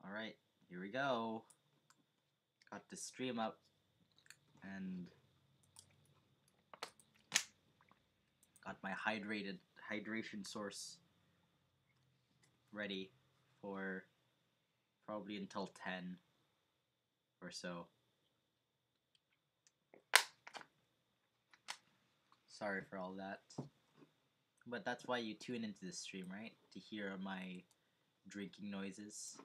Alright, here we go. Got the stream up and got my hydration source ready for probably until 10 or so. Sorry for all that. But that's why you tune into the stream, right? To hear my drinking noises.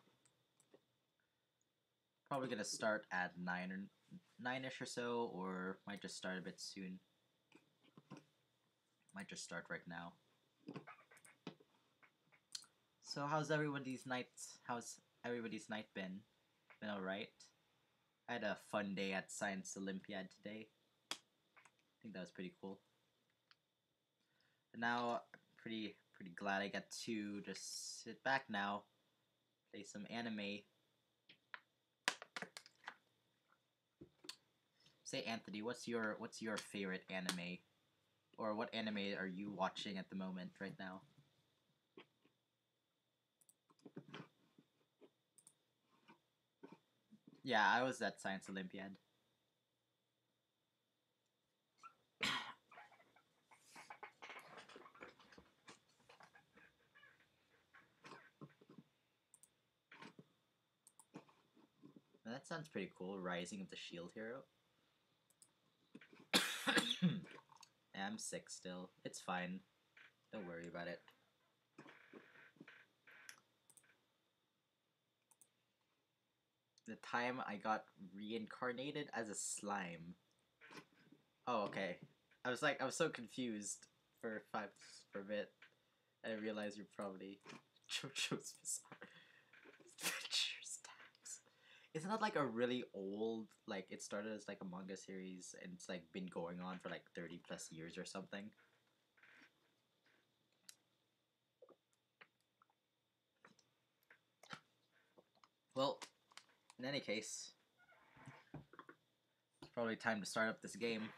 Probably gonna start at 9ish or so, or might just start a bit soon. Might just start right now. So how's everybody's night been? Been alright? I had a fun day at Science Olympiad today. I think that was pretty cool. And now I'm pretty glad I get to just sit back now, play some anime. Say, Anthony, what's your favorite anime? Or what anime are you watching at the moment right now? Yeah, I was at Science Olympiad. That sounds pretty cool, Rising of the Shield Hero. I'm sick still. It's fine. Don't worry about it. The time I got reincarnated as a slime. Oh, okay. I was so confused for a bit. I realized you're probably JoJo's Bizarre Adventures Tags. Isn't that like a really old, like it started as like a manga series and it's like been going on for like 30 plus years or something? Well, in any case, it's probably time to start up this game.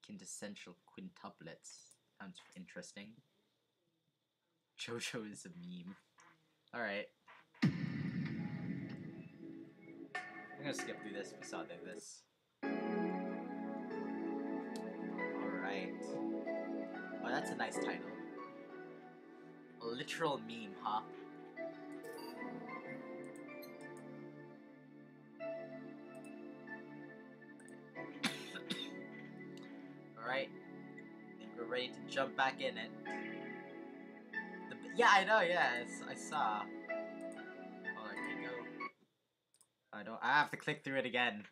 Quintessential quintuplets. Sounds interesting. JoJo is a meme. Alright. I'm gonna skip through this. We saw this. Alright. Oh, that's a nice title. A literal meme, huh? Alright. I think we're ready to jump back in it. Yeah, I know, yes. I saw. Oh, here you go. I have to click through it again.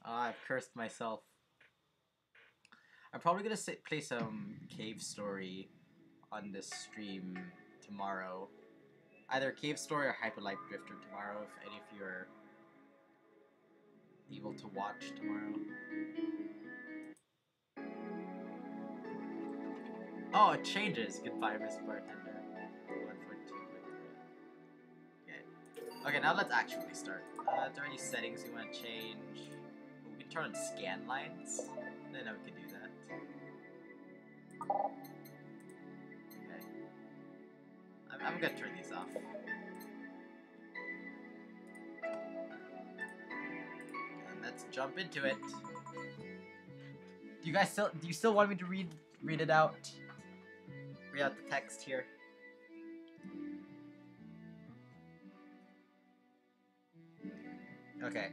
Oh, I've cursed myself. I'm probably gonna play some Cave Story on this stream tomorrow. Either Cave Story or Hyper Light Drifter tomorrow, if any of you are able to watch tomorrow. Oh, it changes. Goodbye, Miss Bartender. 1.2.3. Okay, now let's actually start. Is there any settings you want to change? We can turn on scan lines. Then we can do that. Okay. I'm gonna turn these off. And let's jump into it. Do you still want me to read it out? Read out the text here. Okay.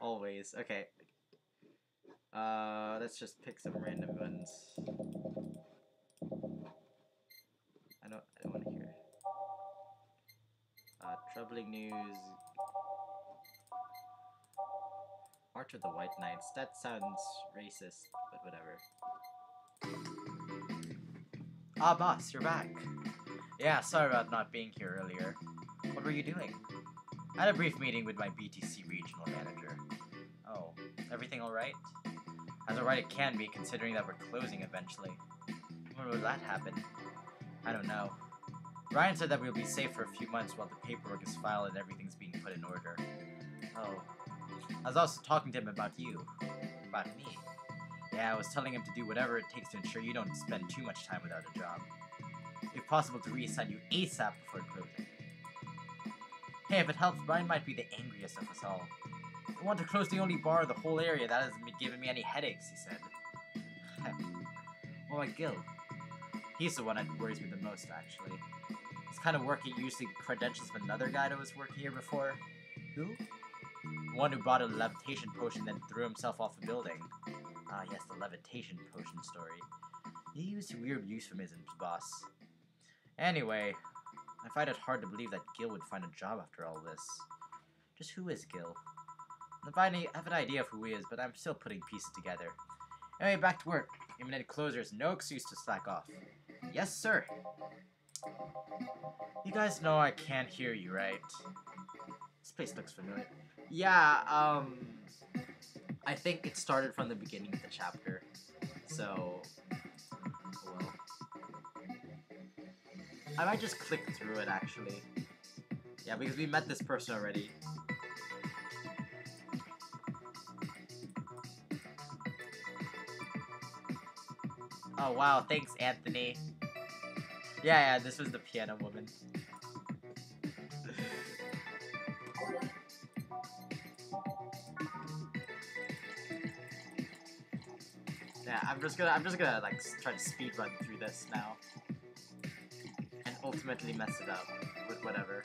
Always. Okay. Let's just pick some random ones. I don't want to hear. Troubling news. March of the White Knights. That sounds racist, but whatever. Ah, boss, you're back. Yeah, sorry about not being here earlier. What were you doing? I had a brief meeting with my BTC regional manager. Oh, everything alright? As alright it can be, considering that we're closing eventually. When will that happen? I don't know. Ryan said that we'll be safe for a few months while the paperwork is filed and everything's being put in order. Oh. I was also talking to him about you. About me. Yeah, I was telling him to do whatever it takes to ensure you don't spend too much time without a job. If possible, to reassign you ASAP before closing. Hey, if it helps, Brian might be the angriest of us all. I want to close the only bar in the whole area that hasn't been giving me any headaches, he said. Well, like Gil. He's the one that worries me the most, actually. He's kind of working using the credentials of another guy that was working here before. Who? The one who bought a levitation potion and then threw himself off a building. Ah, yes, the levitation potion story. He used weird euphemisms, boss. Anyway, I find it hard to believe that Gil would find a job after all this. Just who is Gil? I have an idea of who he is, but I'm still putting pieces together. Anyway, back to work. Imminent closure is no excuse to slack off. Yes, sir. You guys know I can't hear you, right? This place looks familiar. Yeah, I think it started from the beginning of the chapter. So, well. I might just click through it, actually. Yeah, because we met this person already. Oh, wow, thanks, Anthony. Yeah, this was the piano woman. Yeah, I'm just gonna like try to speed run through this now, and ultimately mess it up with whatever.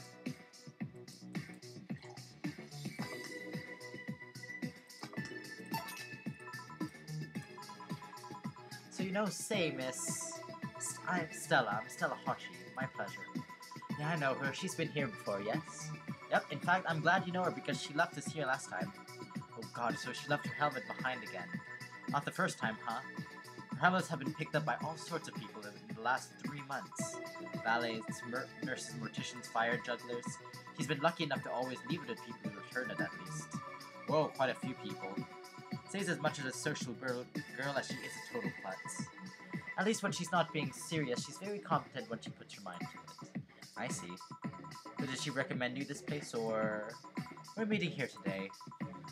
So say, Miss, I'm Stella Hoshi. My pleasure. Yeah, I know her. She's been here before, yes? Yep. In fact, I'm glad you know her because she left us here last time. Oh God, so she left her helmet behind again. Not the first time, huh? Her helmets have been picked up by all sorts of people in the last 3 months. Valets, nurses, morticians, fire jugglers. She's been lucky enough to always leave it to people who return it at least. Whoa, quite a few people. Says as much as a social girl as she is a total klutz. At least when she's not being serious, she's very competent when she puts her mind to it. I see. But did she recommend you this place, or... We're meeting here today.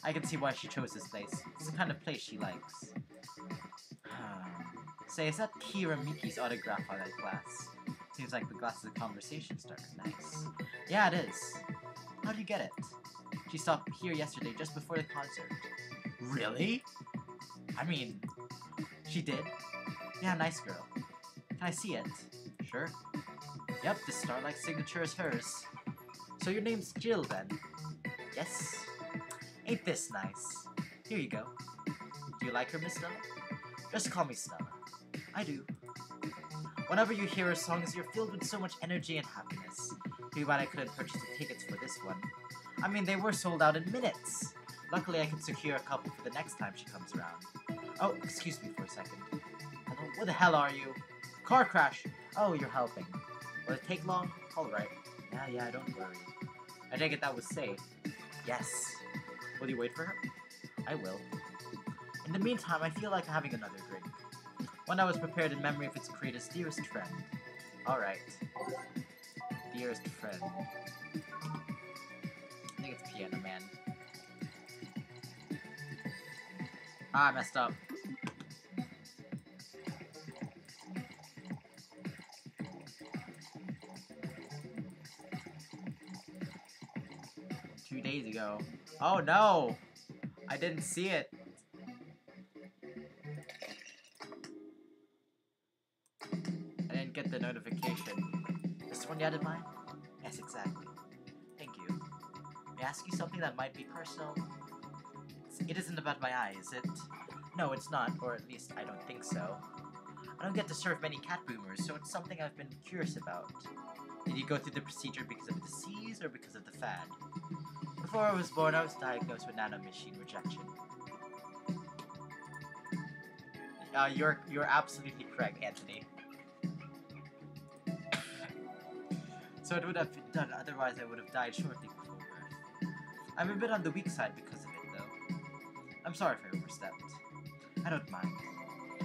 I can see why she chose this place. It's the kind of place she likes. Say, is that Kira Miki's autograph on that glass? Seems like the glass is a conversation starter. Nice. Yeah, it is. How'd you get it? She stopped here yesterday just before the concert. Really? I mean, she did. Yeah, nice girl. Can I see it? Sure. Yep, the Starlight signature is hers. So your name's Jill, then? Yes. Ain't this nice? Here you go. Do you like her, Miss Stella? Just call me Stella. I do. Whenever you hear her songs, you're filled with so much energy and happiness. Too bad I couldn't purchase the tickets for this one. I mean, they were sold out in minutes. Luckily, I can secure a couple for the next time she comes around. Oh, excuse me for a second. Hello, where the hell are you? Car crash! Oh, you're helping. Will it take long? Alright. Yeah, don't worry. I take it that was safe. Yes. Will you wait for her? I will. In the meantime, I feel like having another drink. One that was prepared in memory of its creator's dearest friend. Alright. Dearest friend. I think it's Piano Man. Ah, I messed up. Days ago. Oh no! I didn't see it. I didn't get the notification. This one you had in mind? Yes, exactly. Thank you. May I ask you something that might be personal? It isn't about my eye, is it? No, it's not, or at least I don't think so. I don't get to serve many cat boomers, so it's something I've been curious about. Did you go through the procedure because of the disease or because of the fad? Before I was born, I was diagnosed with nanomachine rejection. You're absolutely correct, Anthony. So it would have been done, otherwise I would have died shortly before birth. I'm a bit on the weak side because of it, though. I'm sorry if I overstepped. I don't mind.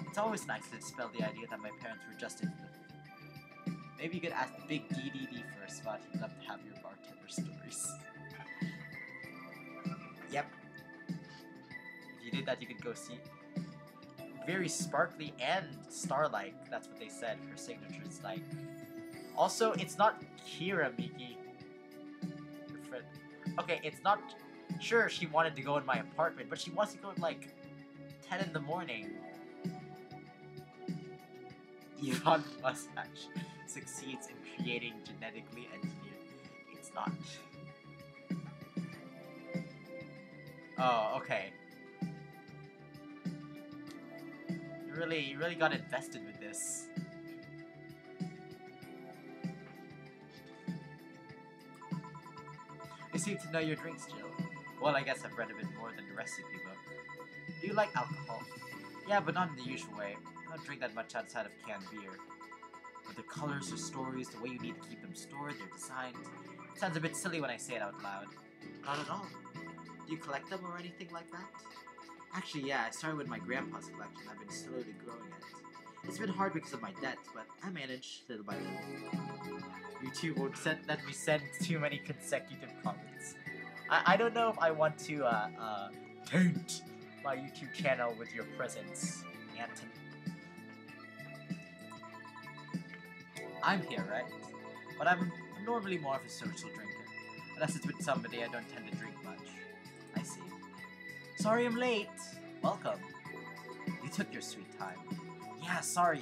It's always nice to dispel the idea that my parents were just Maybe you could ask Big DDD first, but he'd love to have your bartender stories. Yep. If you did that, you could go see. Very sparkly and star-like. That's what they said. Her signature is like. Also, it's not Kira, Miki. Your friend. Okay, it's not. Sure, she wanted to go in my apartment, but she wants to go at like 10 in the morning. Elon Musk succeeds in creating genetically engineered. It's not. Oh, okay. You really got invested with this. You seem to know your drinks, Jill. Well, I guess I've read a bit more than the recipe book. Do you like alcohol? Yeah, but not in the usual way. I don't drink that much outside of canned beer. But the colors, the stories, the way you need to keep them stored, they're designed. It sounds a bit silly when I say it out loud. Not at all. Do you collect them or anything like that? Actually, yeah, I started with my grandpa's collection. I've been slowly growing it. It's been hard because of my debt, but I manage little by little. You two won't let me send too many consecutive comments. I don't know if I want to, taint my YouTube channel with your presence, Anton. I'm here, right? But I'm normally more of a social drinker. Unless it's with somebody I don't tend to drink much. I see. Sorry I'm late. Welcome. You took your sweet time. Yeah, sorry.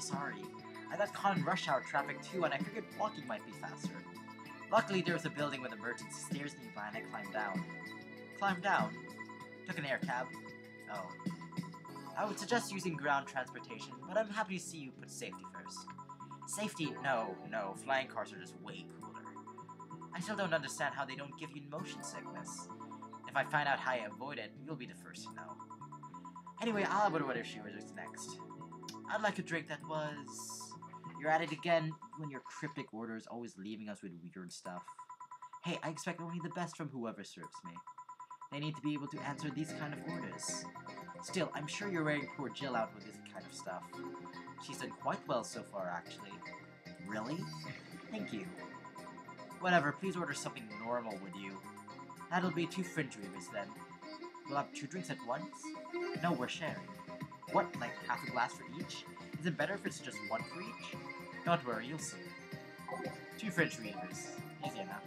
I got caught in rush hour traffic too, and I figured walking might be faster. Luckily, there was a building with emergency stairs nearby, and I climbed down. Climbed down? Took an air cab. Oh. I would suggest using ground transportation, but I'm happy to see you put safety first. Safety? No. Flying cars are just way cooler. I still don't understand how they don't give you motion sickness. If I find out how I avoid it, you'll be the first to know. Anyway, I'll have whatever she orders next. I'd like a drink that was... You're at it again, when your cryptic orders always leaving us with weird stuff. Hey, I expect only the best from whoever serves me. They need to be able to answer these kind of orders. Still, I'm sure you're wearing poor Jill out with this kind of stuff. She's done quite well so far, actually. Really? Thank you. Whatever, please order something normal, would you? That'll be 2 French Reavers then. We'll have 2 drinks at once? No, we're sharing. What, like half a glass for each? Is it better if it's just 1 for each? Don't worry, you'll see. 2 French Reavers. Easy enough.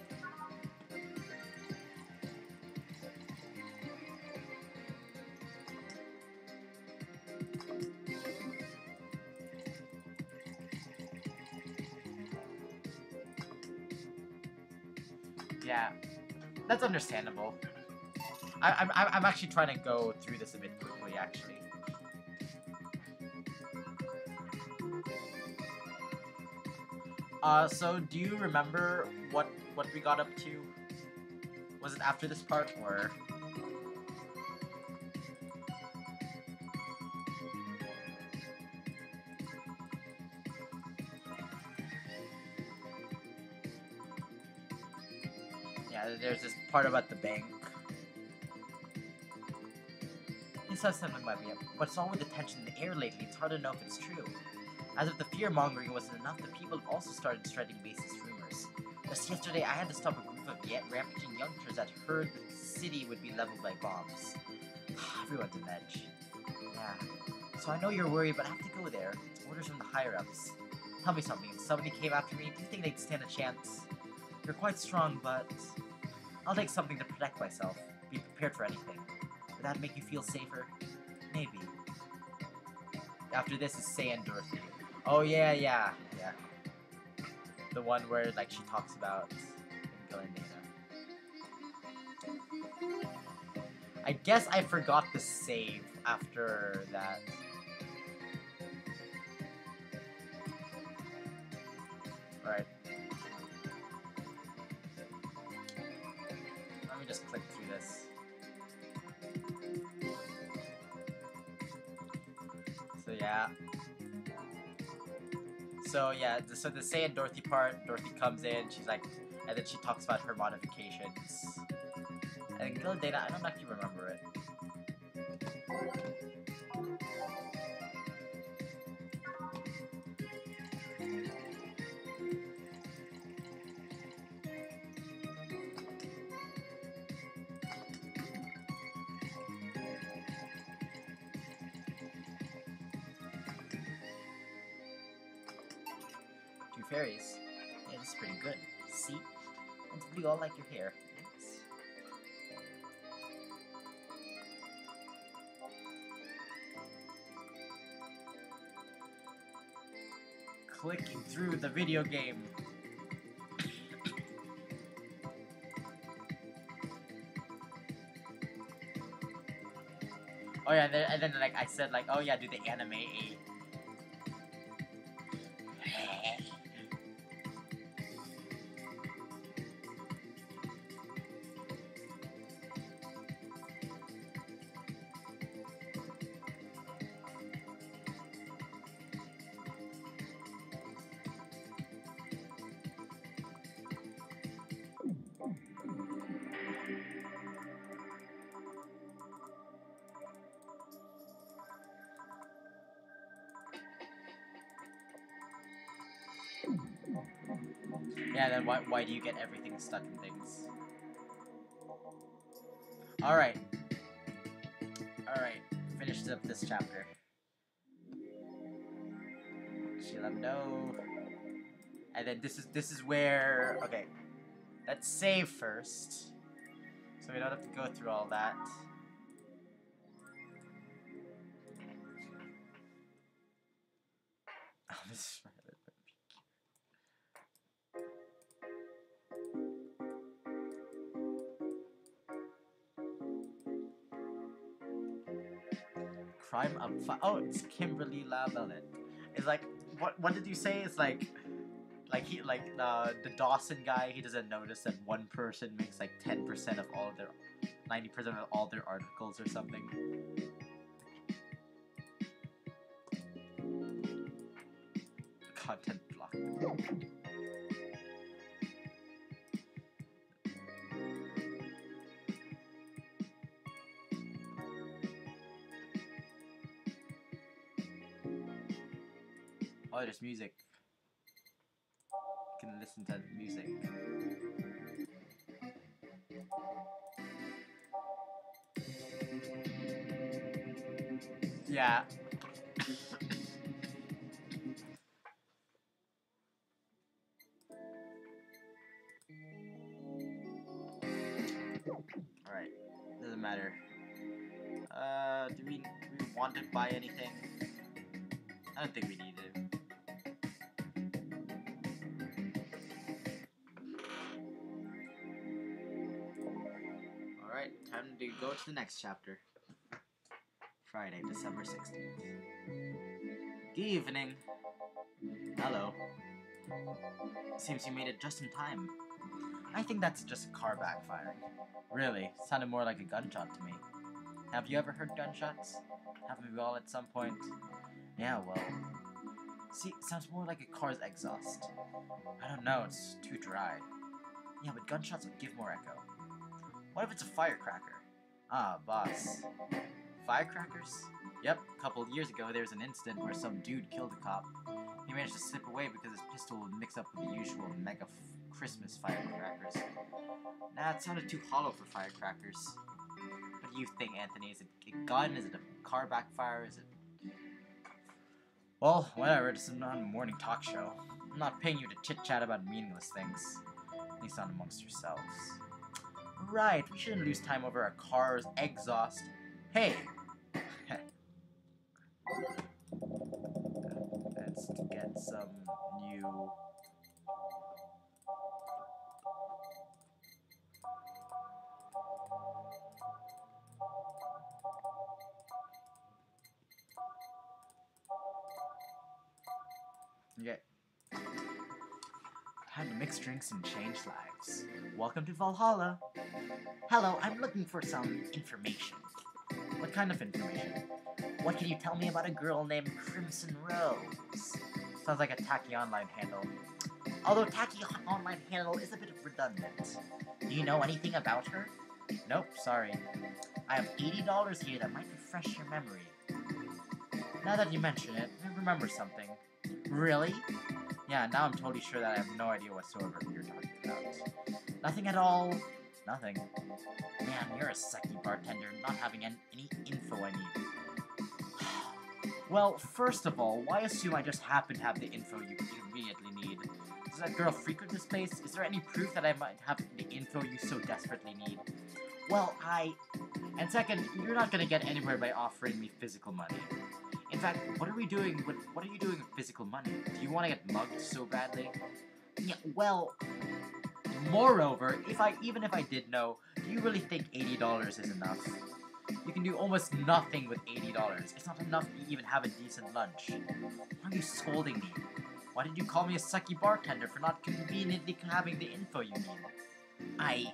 Yeah, that's understandable. I'm actually trying to go through this a bit quickly, actually. So do you remember what we got up to? Was it after this part, or? Yeah, there's this part about the bank. He says something might be up, but it's all with the tension in the air lately, it's hard to know if it's true. As if the fear-mongering wasn't enough, the people have also started spreading baseless rumors. Just yesterday, I had to stop a group of yet rampaging youngsters that heard the city would be leveled by bombs. Everyone's a veg. Yeah. So I know you're worried, but I have to go there. It's orders from the higher-ups. Tell me something, if somebody came after me, do you think they'd stand a chance? You're quite strong, but... I'll take something to protect myself. Be prepared for anything. Would that make you feel safer? Maybe. After this is Say and Dorothy. Oh, yeah. The one where, like, she talks about Inga and Dana. I guess I forgot to save after that. Alright. Let me just click through this. So the Say and Dorothy part, Dorothy comes in, she's like, and then she talks about her modifications. And Gil Dana, I don't actually remember it. fairies. Yeah, this is pretty good. See? And we all like your hair. Yes. Clicking through the video game. Oh yeah, and then like I said, like, oh yeah, do the anime. Yeah, then why do you get everything stuck in things? Alright. Alright. Finished up this chapter. She let him know. And then this is where, okay. Let's save first. So we don't have to go through all that. Oh, this is Crime up. Oh, it's Kimberly Lavalette. It's like, what did you say? It's like the Dawson guy. He doesn't notice that one person makes like 10% of all their, 90% of all their articles or something. Content block. Oh, there's music. You can listen to the music. Yeah. Alright. Doesn't matter. Do we want to buy anything? I don't think we need it. Alright, time to go to the next chapter. Friday, December 16th. Good evening. Hello. Seems you made it just in time. I think that's just a car backfiring. Really, sounded more like a gunshot to me. Have you ever heard gunshots? Haven't we all at some point? Yeah, well... See, it sounds more like a car's exhaust. I don't know, it's too dry. Yeah, but gunshots would give more echo. What if it's a firecracker? Ah, boss. Firecrackers? Yep, a couple of years ago there was an incident where some dude killed a cop. He managed to slip away because his pistol would mix up with the usual mega Christmas firecrackers. Nah, it sounded too hollow for firecrackers. What do you think, Anthony? Is it a gun? Is it a car backfire? Is it... Well, whatever, this is not a morning talk show. I'm not paying you to chit-chat about meaningless things. At least not amongst yourselves. Right, we shouldn't lose time over a car's exhaust. Hey! Let's get some new... Okay. Time to mix drinks and change lives. Welcome to Valhalla. Hello, I'm looking for some information. What kind of information? What can you tell me about a girl named Crimson Rose? Sounds like a tacky online handle. Although tacky online handle is a bit redundant. Do you know anything about her? Nope, sorry. I have $80 here that might refresh your memory. Now that you mention it, I remember something. Really? Yeah, now I'm totally sure that I have no idea whatsoever what you're talking about. Nothing at all? Nothing. Man, you're a sucky bartender, not having any info I need. Well, first of all, why assume I just happen to have the info you immediately need? Does that girl frequent this place? Is there any proof that I might have the info you so desperately need? Well, And second, you're not gonna get anywhere by offering me physical money. In fact, what are you doing with physical money? Do you want to get mugged so badly? Yeah, well, moreover, even if I did know, do you really think $80 is enough? You can do almost nothing with $80. It's not enough to even have a decent lunch. Why are you scolding me? Why did you call me a sucky bartender for not conveniently having the info you need?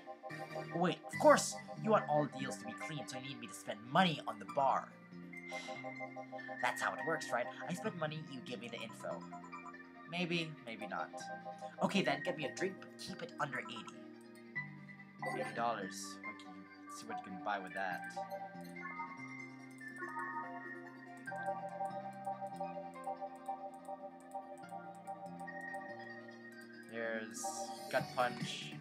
Wait, of course, you want all deals to be clean, so you need me to spend money on the bar. That's how it works, right? I spend money, you give me the info. Maybe, maybe not. Okay then, get me a drink, but keep it under 80. $80. Okay, see what you can buy with that. There's gut punch.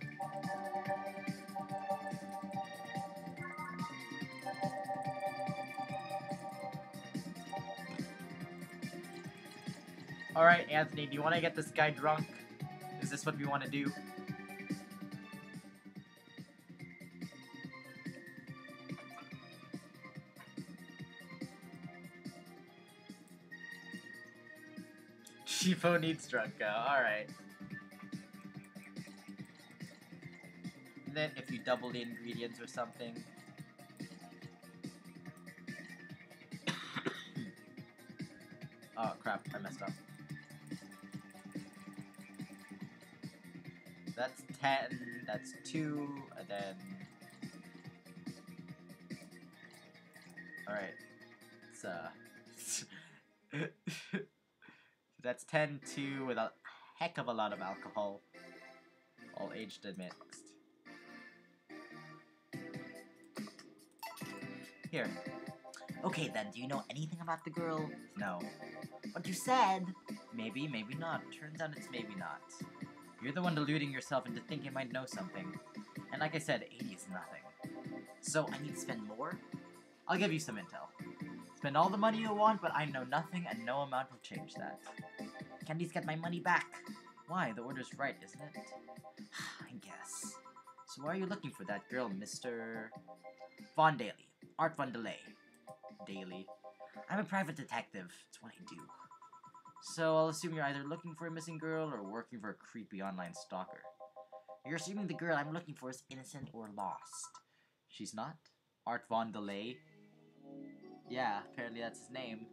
Alright, Anthony, do you want to get this guy drunk? Is this what we want to do? Shifo needs drunk, alright. And then if you double the ingredients or something. Oh crap, I messed up. That's 10, that's 2, and then... Alright. It's, that's 10, 2, with a heck of a lot of alcohol. All aged and mixed. Here. Okay then, do you know anything about the girl? No. But you said... Maybe, maybe not. Turns out it's maybe not. You're the one deluding yourself into thinking I might know something. And like I said, 80 is nothing. So I need to spend more? I'll give you some intel. Spend all the money you want, but I know nothing and no amount will change that. Can these get my money back? Why? The order's right, isn't it? I guess. So why are you looking for that girl, Mr. Von Daly? Art Von Delay. Daly. I'm a private detective. It's what I do. So I'll assume you're either looking for a missing girl or working for a creepy online stalker. You're assuming the girl I'm looking for is innocent or lost. She's not? Art Von Delay? Yeah, apparently that's his name.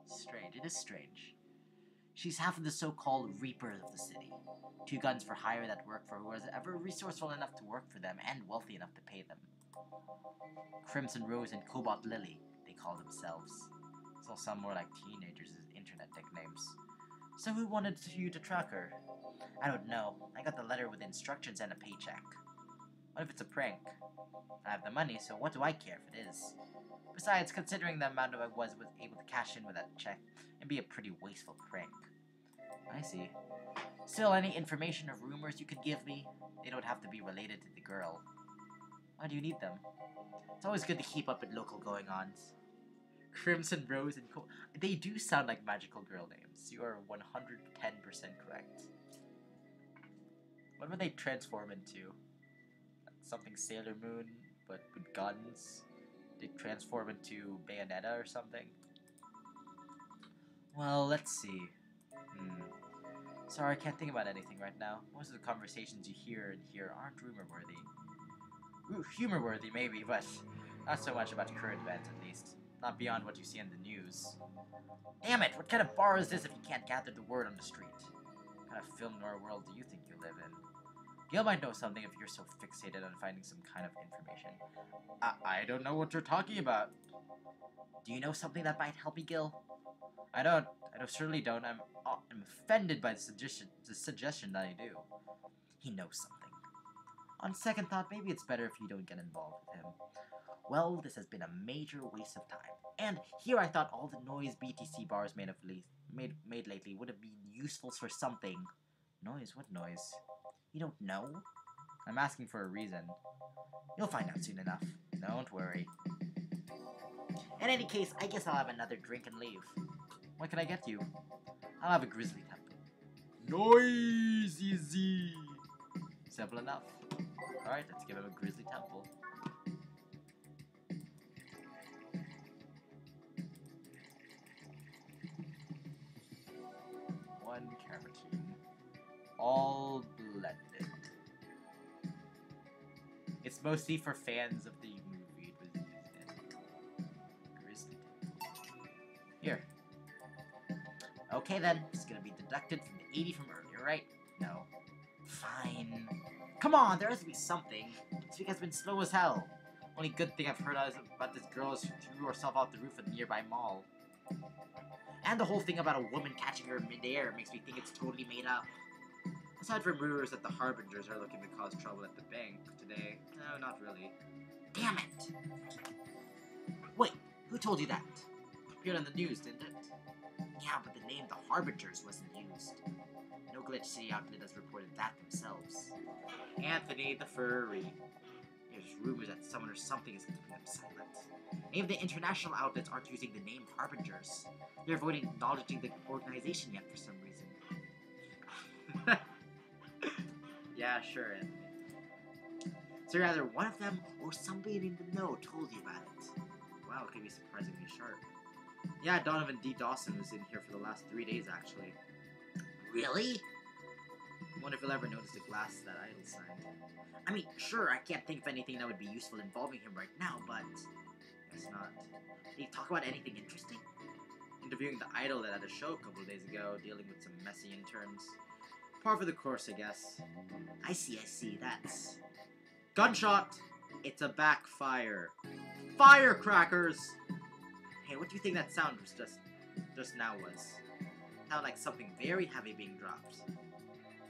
Strange. It is strange. She's half of the so-called Reapers of the city. 2 guns for hire that work for who is ever resourceful enough to work for them and wealthy enough to pay them. Crimson Rose and Cobalt Lily, they call themselves. It's all sound more like teenagers' internet nicknames. So who wanted you to track her? I don't know. I got the letter with instructions and a paycheck. What if it's a prank? I have the money, so what do I care if it is? Besides, considering the amount I was able to cash in with that check, it'd be a pretty wasteful prank. I see. Still, any information or rumors you could give me? They don't have to be related to the girl. Why do you need them? It's always good to keep up with local going-ons. Crimson Rose and they do sound like magical girl names. You are 110% correct. What would they transform into? Something Sailor Moon, but with guns? They transform into Bayonetta or something? Well, let's see. Sorry, I can't think about anything right now. Most of the conversations you hear and hear aren't rumor-worthy. Ooh, humor-worthy maybe, but not so much about current events at least. Not beyond what you see in the news. Damn it, what kind of bar is this if you can't gather the word on the street? What kind of film noir world do you think you live in? Gil might know something if you're so fixated on finding some kind of information. I don't know what you're talking about. Do you know something that might help me, Gil? I certainly don't. I'm offended by the suggestion that I do. He knows something. On second thought, maybe it's better if you don't get involved with him. Well, this has been a major waste of time. And here I thought all the noise BTC bars made lately would have been useful for something. Noise? What noise? You don't know? I'm asking for a reason. You'll find out soon enough. Don't worry. In any case, I guess I'll have another drink and leave. What can I get you? I'll have a grizzly temple. Noisy Z! Simple enough. Alright, let's give him a grizzly temple. One carotene. All blended. It's mostly for fans of the movie it was used in. Grizzly temple. Here. Okay then, it's gonna be deducted from the 80 from earlier, right? No. Fine. Come on, there has to be something. This week has been slow as hell. Only good thing I've heard about this girl is who threw herself off the roof of the nearby mall. And the whole thing about a woman catching her in midair makes me think it's totally made up. Aside from rumors that the Harbingers are looking to cause trouble at the bank today, no, not really. Damn it! Wait, who told you that? Appeared on the news, didn't it? Yeah, but the name The Harbingers wasn't used. No Glitch City outlet has reported that themselves. Anthony the Furry. There's rumors that someone or something is keeping them silent. Any of the international outlets aren't using the name Harbingers. They're avoiding acknowledging the organization yet for some reason. Yeah, sure, Anthony. So either one of them or somebody in the know told you about it. Wow, it can be surprisingly sharp. Yeah, Donovan D. Dawson was in here for the last 3 days, actually. Really? I wonder if you'll ever notice the glass that idol signed. I mean, sure, I can't think of anything that would be useful involving him right now, but... guess not. Did he talk about anything interesting? Interviewing the idol that had a show a couple of days ago, dealing with some messy interns. Par for the course, I guess. I see, that's... Gunshot! It's a backfire. Firecrackers! Hey, what do you think that sound was just now was? Sounded like something very heavy being dropped.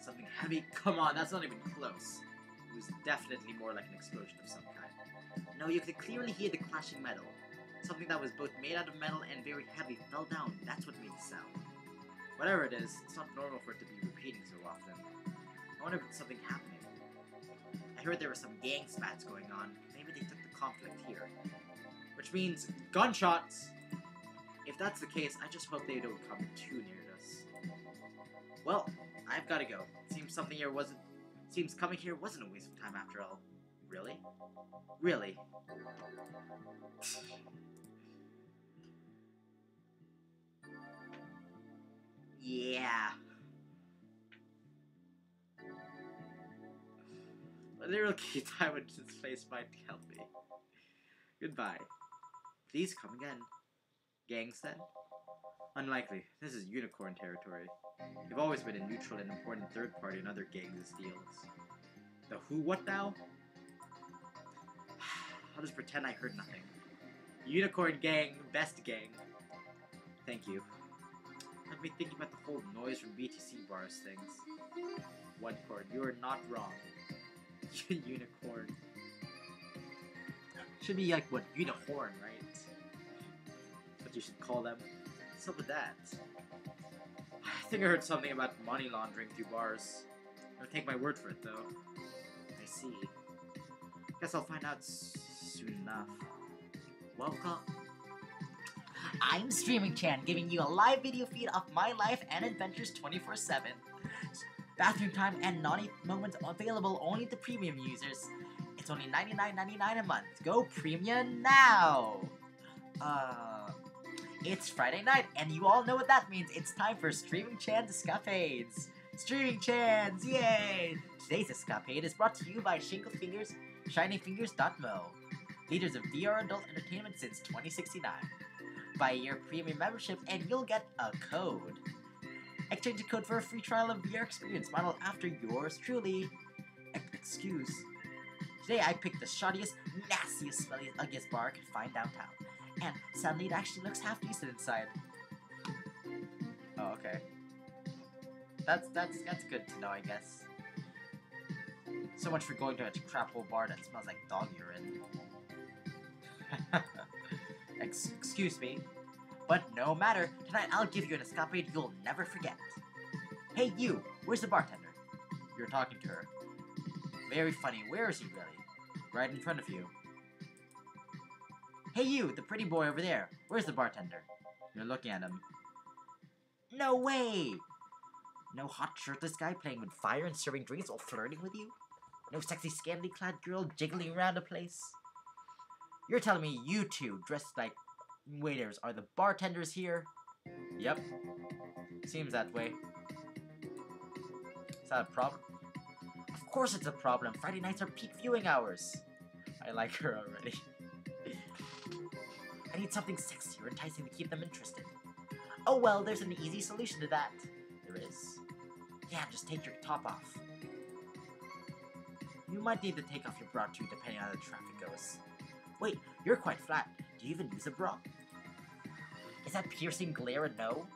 Something heavy? Come on, that's not even close. It was definitely more like an explosion of some kind. No, you could clearly hear the clashing metal. Something that was both made out of metal and very heavy fell down. That's what made the sound. Whatever it is, it's not normal for it to be repeating so often. I wonder if it's something happening. I heard there were some gang spats going on. Maybe they took the conflict here. Which means gunshots! If that's the case, I just hope they don't come too near us. Well, I've gotta go. Seems coming here wasn't a waste of time after all. Really? Really? Yeah. A little key time in this place might help me. Goodbye. Please come again. Gangs then? Unlikely. This is unicorn territory. You've always been a neutral and important third party in other gangs' deals. The who what now? I'll just pretend I heard nothing. Unicorn gang, best gang. Thank you. Let me think about the whole noise from BTC bars things. One chord, you are not wrong. Unicorn. Should be like, what, unicorn, right? That's what you should call them. What's up with that? I think I heard something about money laundering through bars. Don't take my word for it, though. I see. Guess I'll find out soon enough. Welcome. I'm Streaming Chan, giving you a live video feed of my life and adventures 24/7. Bathroom time and naughty moments available only to premium users. It's only $99.99 a month. Go premium now! It's Friday night, and you all know what that means. It's time for Streaming Chan's Escapades. Streaming Chans, yay! Today's escapade is brought to you by Shingle Fingers, ShinyFingers.mo, leaders of VR adult entertainment since 2069. Buy your premium membership, and you'll get a code. Exchange a code for a free trial of VR experience modeled after yours truly. Excuse. Today I picked the shoddiest, nastiest, smelliest, ugliest bar I could find downtown. And suddenly it actually looks half decent inside. Oh, okay. That's good to know, I guess. So much for going to a crap hole bar that smells like dog urine. Excuse me. But no matter, tonight I'll give you an escapade you'll never forget. Hey you, where's the bartender? You're talking to her. Very funny, where is he really? Right in front of you. Hey you, the pretty boy over there. Where's the bartender? You're looking at him. No way! No hot shirtless guy playing with fire and serving drinks while flirting with you? No sexy scantily clad girl jiggling around the place? You're telling me you two, dressed like waiters, are the bartenders here? Yep. Seems that way. Is that a problem? Of course it's a problem. Friday nights are peak viewing hours. I like her already. I need something sexy or enticing to keep them interested. Oh well, there's an easy solution to that. There is? Yeah, just take your top off. You might need to take off your bra too, depending on how the traffic goes. Wait, you're quite flat. Do you even use a bra? Is that piercing glare a no?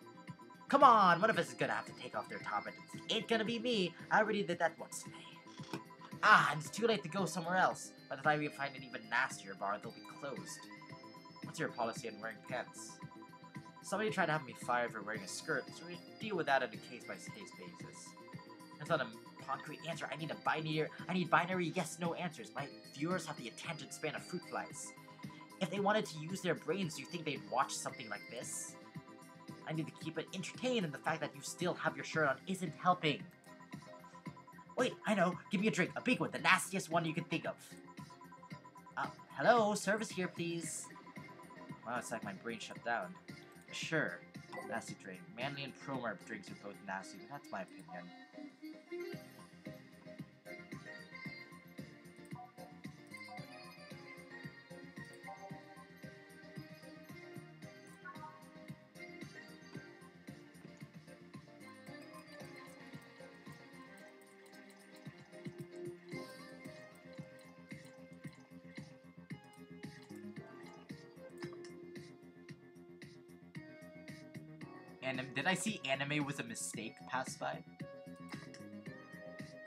Come on, one of us is gonna have to take off their top, and it ain't gonna be me. I already did that once today. Ah, and it's too late to go somewhere else. By the time we find an even nastier bar, they'll be closed. What's your policy on wearing pants? Somebody tried to have me fired for wearing a skirt, so we deal with that on a case-by-case basis. That's not a concrete answer. I need binary yes/no answers. My viewers have the attention span of fruit flies. If they wanted to use their brains, do you think they'd watch something like this? I need to keep it entertained, and the fact that you still have your shirt on isn't helping. Wait, I know. Give me a drink. A big one. The nastiest one you can think of. Hello? Service here, please. Wow, it's like my brain shut down. Sure. Nasty drink. Manly and Promar drinks are both nasty, but that's my opinion. Did I see anime was a mistake pass by?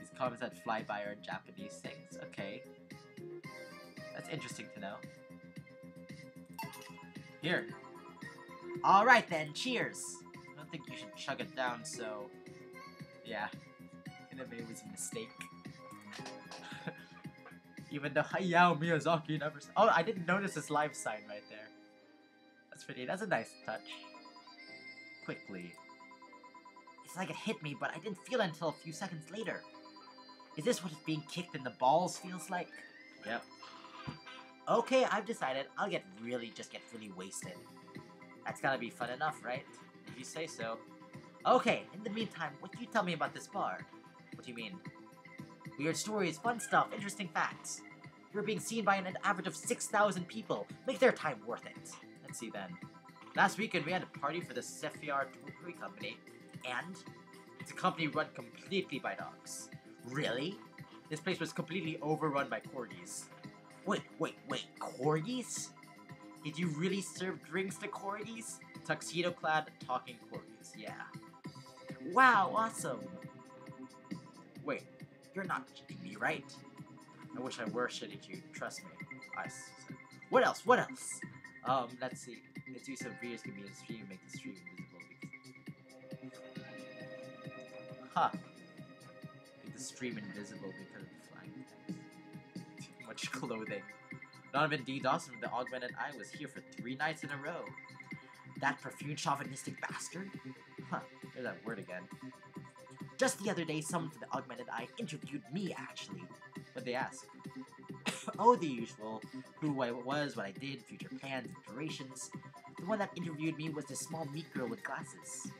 These comments that fly by are Japanese things. Okay. That's interesting to know. Here. Alright then, cheers! I don't think you should chug it down, so... Yeah. Anime was a mistake. Even though Hayao Miyazaki never... Oh, I didn't notice this live sign right there. That's a nice touch. Quickly. It's like it hit me, but I didn't feel it until a few seconds later. Is this what being kicked in the balls feels like? Yep. Okay, I've decided I'll get really wasted. That's gotta be fun enough, right? If you say so. Okay, in the meantime, what can you tell me about this bar? What do you mean? Weird stories, fun stuff, interesting facts. You're being seen by an average of 6,000 people. Make their time worth it. Let's see then. Last weekend, we had a party for the Sephiar Toy Company, and it's a company run completely by dogs. Really? This place was completely overrun by corgis. Wait, corgis? Did you really serve drinks to corgis? Tuxedo-clad, talking corgis, yeah. Wow, awesome! Wait, you're not shitting me, right? I wish I were shitting you, trust me. What else? Let's see. Let's use some videos can be in stream, make the stream invisible. Huh. Make the stream invisible because of the flying things. Too much clothing. Donovan D. Dawson from the Augmented Eye was here for 3 nights in a row. That perfumed chauvinistic bastard? Huh, there's that word again. Just the other day, someone from the Augmented Eye interviewed me, actually. What'd they ask? Oh, the usual. Who I was, what I did, future plans, aspirations. The one that interviewed me was this small meat girl with glasses.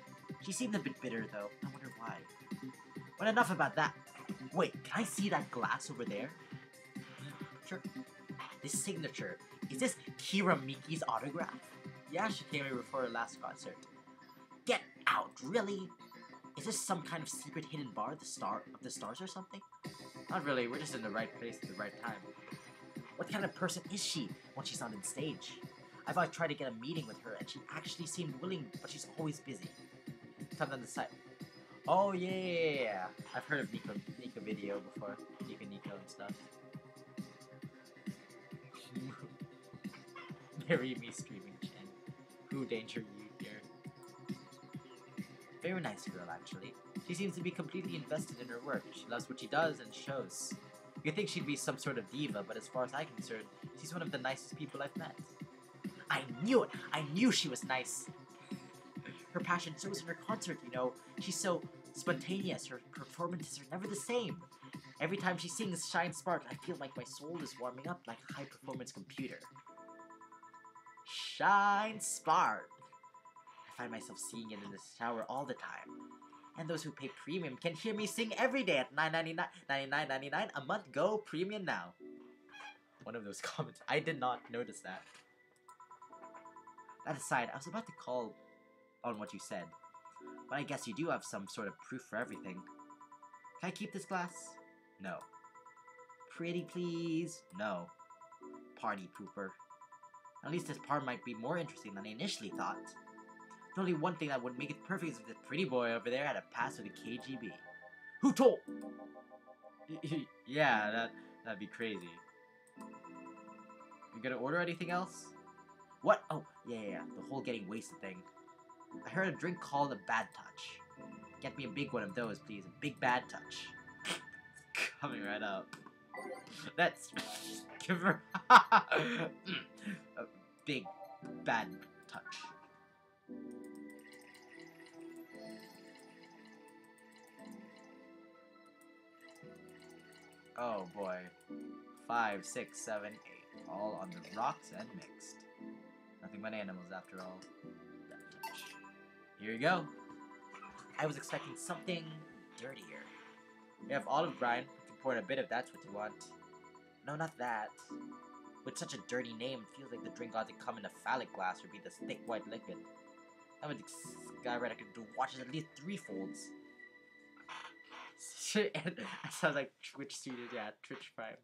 She seemed a bit bitter, though. I wonder why. But enough about that. Wait, can I see that glass over there? Sure. This signature. Is this Kira Miki's autograph? Yeah, she came here before her last concert. Get out, really? Is this some kind of secret hidden bar, the Star of the Stars or something? Not really, we're just in the right place at the right time. What kind of person is she when she's not on stage? I've always tried to get a meeting with her, and she actually seemed willing, but she's always busy. Come on the side. Oh yeah, I've heard of Nico video before. Nico and stuff. Marry me streaming Chen. Who danger you here? Very nice girl, actually. She seems to be completely invested in her work. She loves what she does and shows. You'd think she'd be some sort of diva, but as far as I'm concerned, she's one of the nicest people I've met. I knew it! I knew she was nice! Her passion shows in her concert, you know. She's so spontaneous. Her performances are never the same. Every time she sings Shine Spark, I feel like my soul is warming up like a high-performance computer. Shine Spark! I find myself singing it in the shower all the time. And those who pay premium can hear me sing every day at $9.99 a month. Go premium now. One of those comments. I did not notice that. That aside, I was about to call on what you said, but I guess you do have some sort of proof for everything. Can I keep this glass? No. Pretty please? No. Party pooper. At least this part might be more interesting than I initially thought. The only one thing that would make it perfect is if the pretty boy over there had a pass with the KGB. Who told? Yeah, that'd be crazy. You gonna order anything else? What? Oh, yeah, the whole getting wasted thing. I heard a drink called a bad touch. Get me a big one of those, please. A big bad touch. Coming right up. Let's give her a big bad touch. Oh boy. 5, 6, 7, 8. All on the rocks and mixed. Nothing but animals after all. Bad touch. Here you go. I was expecting something dirtier. We have olive brine. You can pour in a bit if that's what you want. No, not that. With such a dirty name, it feels like the drink ought to come in a phallic glass or be this thick white liquid. I would skyrocket to watches at least 3 folds. And that sounds like Twitch Studios, yeah, Twitch Prime.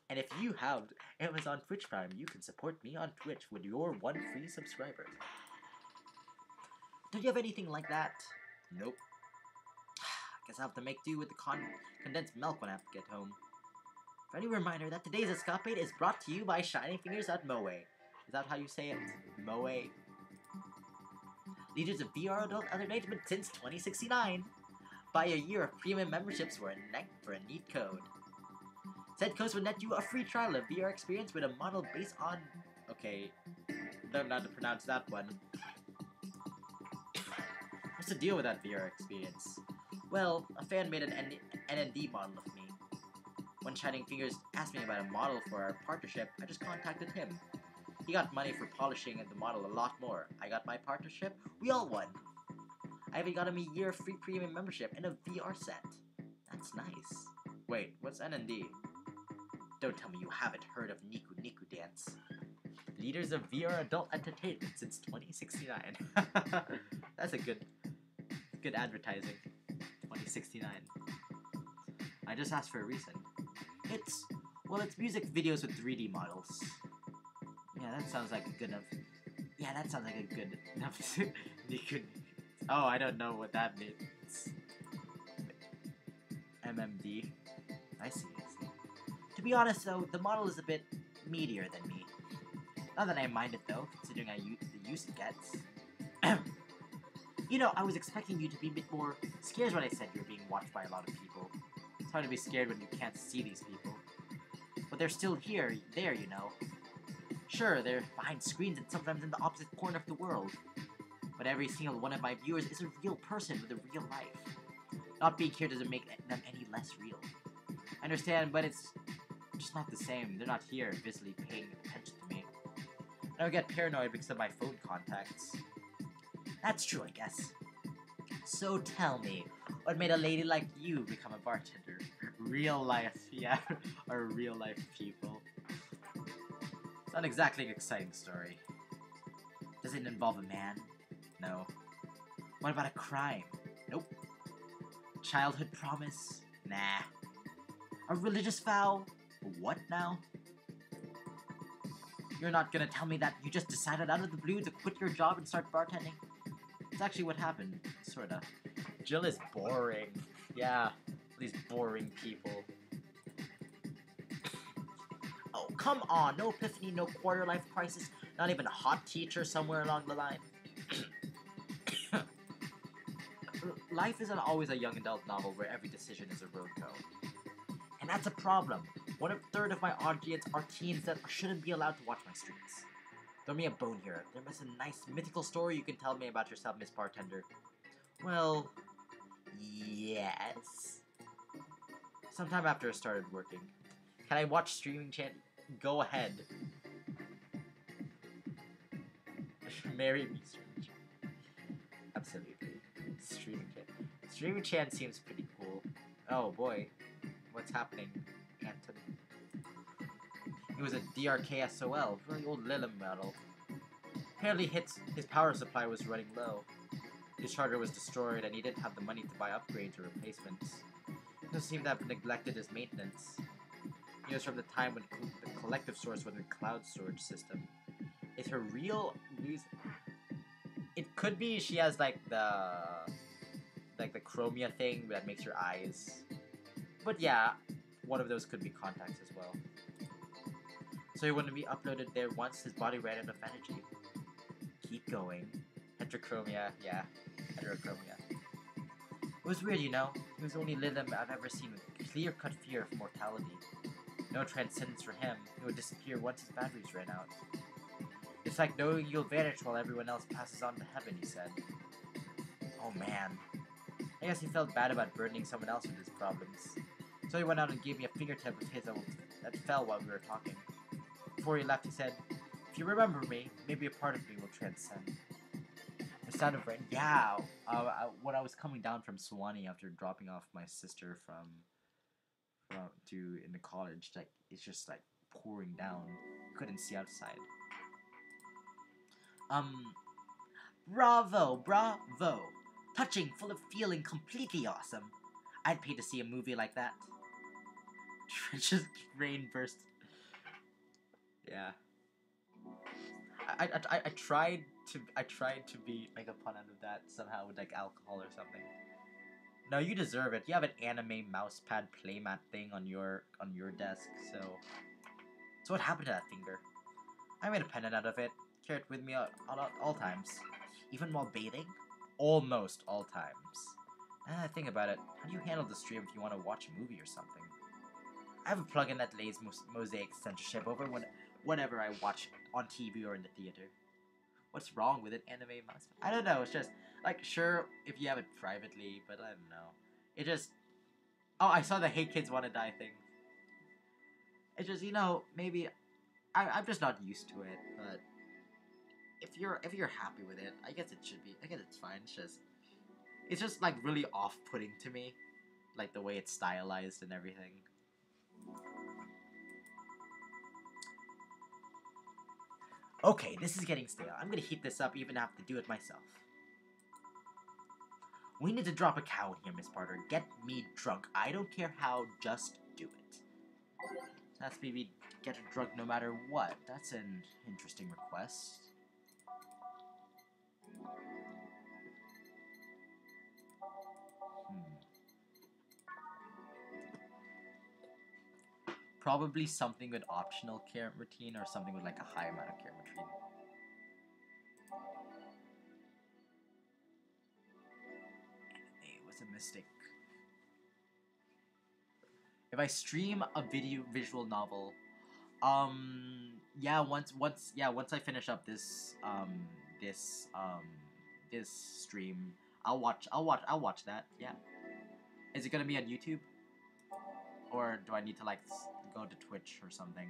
And if you have Amazon Twitch Prime, you can support me on Twitch with your 1 free subscriber. Don't you have anything like that? Nope. Guess I'll have to make do with the condensed milk when I have to get home. Friendly reminder that today's escapade is brought to you by Shining Fingers at Moe. Is that how you say it? Moe. Leaders of VR adult entertainment since 2069. Buy a year of premium memberships for a neat code. Said codes will net you a free trial of VR experience with a model based on... Okay, don't know how to pronounce that one. What's the deal with that VR experience? Well, a fan made an NND model of me. When Shining Fingers asked me about a model for our partnership, I just contacted him. He got money for polishing the model a lot more. I got my partnership, we all won. I even got him a year of free premium membership and a VR set. That's nice. Wait, what's NND? Don't tell me you haven't heard of Niku Niku Dance. Leaders of VR adult entertainment since 2069. That's a good advertising. 2069. I just asked for a reason. It's music videos with 3D models. Yeah, that sounds like a good enough. Yeah, that sounds like a good enough. Oh, I don't know what that means. MMD. I see. To be honest, though, the model is a bit meatier than me. Not that I mind it, though, considering the use it gets. You know, I was expecting you to be a bit more scared when I said you were being watched by a lot of people. It's hard to be scared when you can't see these people. But they're still there, you know. Sure, they're behind screens and sometimes in the opposite corner of the world. But every single one of my viewers is a real person with a real life. Not being here doesn't make them any less real. I understand, but it's just not the same. They're not here busily paying attention to me. I don't get paranoid because of my phone contacts. That's true, I guess. So tell me, what made a lady like you become a bartender? Real life, yeah, or real life people. It's not exactly an exciting story. Does it involve a man? No. What about a crime? Nope. Childhood promise? Nah. A religious vow? What now? You're not gonna tell me that you just decided out of the blue to quit your job and start bartending? It's actually what happened, sorta. Jill is boring. Yeah, these boring people. Oh, come on, no epiphany, no quarter-life crisis, not even a hot teacher somewhere along the line. Life isn't always a young adult novel where every decision is a road code. And that's a problem. 1/3 of my audience are teens that shouldn't be allowed to watch my streams. Throw me a bone here. There must be a nice mythical story you can tell me about yourself, Miss Bartender. Well, yes. Sometime after I started working. Can I watch streaming channel? Go ahead. Marry me, streaming chan. Absolutely. Streaming chan. Streaming chan seems pretty cool. Oh boy. What's happening, Anton? It was a DRKSOL, really old Lilim model. Apparently his power supply was running low. His charger was destroyed and he didn't have the money to buy upgrades or replacements. He doesn't seem to have neglected his maintenance. It was from the time when the collective source was a cloud storage system. Is her real reason? It could be she has like the chromia thing that makes your eyes. But yeah, one of those could be contacts as well. So he wouldn't be uploaded there once his body ran out of energy. Keep going. Heterochromia, yeah. Heterochromia. It was weird, you know? He was the only Lilim I've ever seen with clear-cut fear of mortality. No transcendence for him. He would disappear once his batteries ran out. It's like knowing you'll vanish while everyone else passes on to heaven, he said. Oh man. I guess he felt bad about burdening someone else with his problems. So he went out and gave me a fingertip of his that fell while we were talking. Before he left, he said, "If you remember me, maybe a part of me will transcend." It sounded right. Yeah. When I was coming down from Suwannee after dropping off my sister from in the college, like it's just like pouring down. Couldn't see outside. Bravo, bravo. Touching, full of feeling, completely awesome. I'd pay to see a movie like that. Just rain burst. Yeah. I tried to make a pun out of that somehow with like alcohol or something. No, you deserve it. You have an anime mousepad playmat thing on your desk, so what happened to that finger? I made a pendant out of it. Carry it with me at all times. Even while bathing? Almost all times. Now that I think about it, how do you handle the stream if you want to watch a movie or something? I have a plugin that lays mosaic censorship over whatever I watch on TV or in the theater. What's wrong with an anime mouse? I don't know, it's just, like, sure, if you have it privately, but I don't know. It just... Oh, I saw the Hey Kids Wanna Die thing. It's just, you know, maybe... I'm just not used to it, but... If you're happy with it, I guess it should be. I guess it's fine, it's just, like, really off-putting to me. Like, the way it's stylized and everything. Okay, this is getting stale. I'm gonna heat this up, even have to do it myself. We need to drop a cow in here, Miss Barter. Get me drunk. I don't care how, just do it. That's maybe get her drunk no matter what. That's an interesting request. Probably something with optional care routine or something with like a high amount of care routine. It was a mistake. If I stream a visual novel, yeah, once I finish up this stream, I'll watch that. Yeah. Is it gonna be on YouTube? Or do I need to like go to Twitch or something?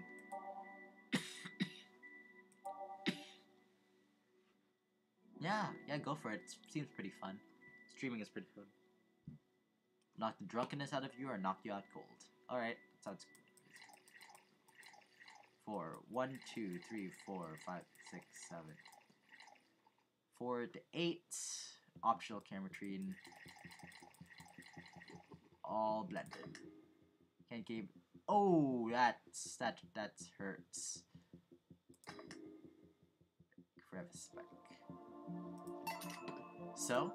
Yeah, go for it. Seems pretty fun. Streaming is pretty fun. Knock the drunkenness out of you or knock you out cold. Alright, sounds good. 4, 1, 2, 3, 4, 5, 6, 7. 4 to 8. Optional camera tree. All blended. Can't keep. Oh, that hurts. Crevice spike. So?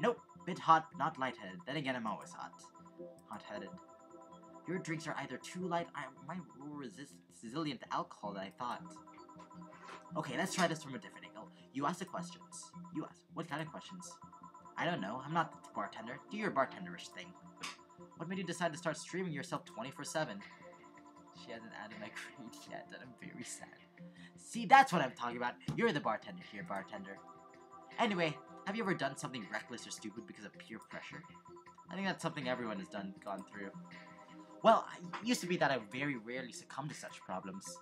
Nope. Bit hot, not lightheaded. Then again, I'm always hot. Hot-headed. Your drinks are either too light or I'm more resilient to alcohol than I thought. Okay, let's try this from a different angle. You ask the questions. You ask. What kind of questions? I don't know. I'm not the bartender. Do your bartenderish thing. What made you decide to start streaming yourself 24/7? She hasn't added my grade yet, and I'm very sad. See, that's what I'm talking about. You're the bartender here, bartender. Anyway, have you ever done something reckless or stupid because of peer pressure? I think that's something everyone has gone through. Well, it used to be that I very rarely succumbed to such problems.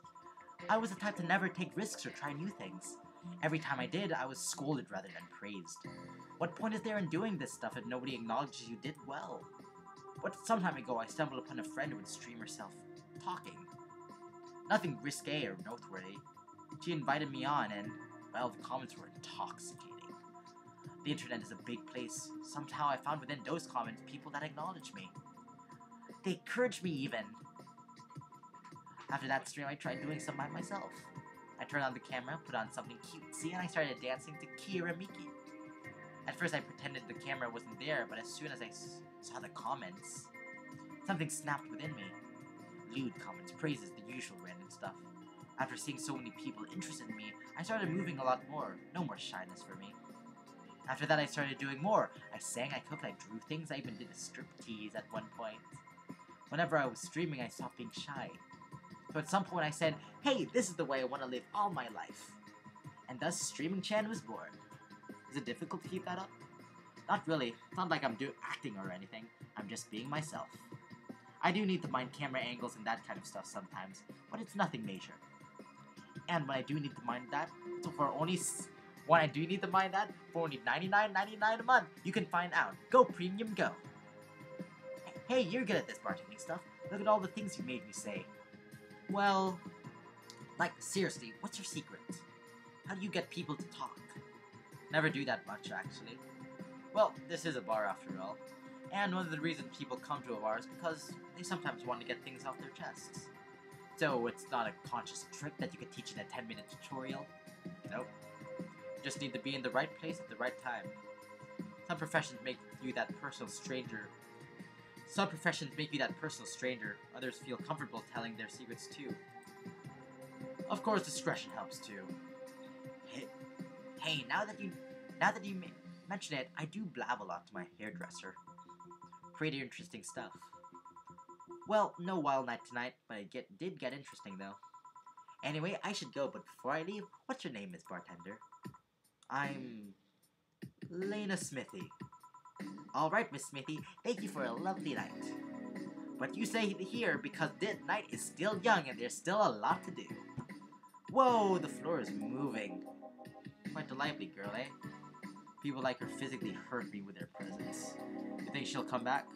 I was the type to never take risks or try new things. Every time I did, I was scolded rather than praised. What point is there in doing this stuff if nobody acknowledges you did well? But some time ago, I stumbled upon a friend who would stream herself talking. Nothing risque or noteworthy. She invited me on, and, well, the comments were intoxicating. The internet is a big place. Somehow I found within those comments people that acknowledged me. They encouraged me even. After that stream, I tried doing some by myself. I turned on the camera, put on something cutesy, and I started dancing to Kira Miki. At first I pretended the camera wasn't there, but as soon as I saw the comments, something snapped within me. Lewd comments, praises, the usual random stuff. After seeing so many people interested in me, I started moving a lot more. No more shyness for me. After that I started doing more. I sang, I cooked, I drew things, I even did a striptease at one point. Whenever I was streaming, I stopped being shy. So at some point I said, hey, this is the way I want to live all my life. And thus Streaming Chan was born. Is it difficult to keep that up? Not really. It's not like I'm acting or anything. I'm just being myself. I do need to mind camera angles and that kind of stuff sometimes, but it's nothing major. And when I do need to mind that, for only $99.99 a month, you can find out. Go Premium, go! Hey, you're good at this bartending stuff. Look at all the things you made me say. Well, like, seriously, what's your secret? How do you get people to talk? Never do that much, actually. Well, this is a bar after all. And one of the reasons people come to a bar is because they sometimes want to get things off their chests. So it's not a conscious trick that you can teach in a 10-minute tutorial. Nope. You just need to be in the right place at the right time. Some professions make you that personal stranger. Others feel comfortable telling their secrets too. Of course, discretion helps too. Hey, now that you mention it, I do blab a lot to my hairdresser. Pretty interesting stuff. Well, no wild night tonight, but it did get interesting though. Anyway, I should go, but before I leave, what's your name, Miss Bartender? I'm Lena Smithy. Alright, Miss Smithy, thank you for a lovely night. But you say here because the night is still young and there's still a lot to do. Whoa, the floor is moving. Quite a lively girl, eh? People like her physically hurt me with their presence. You think she'll come back?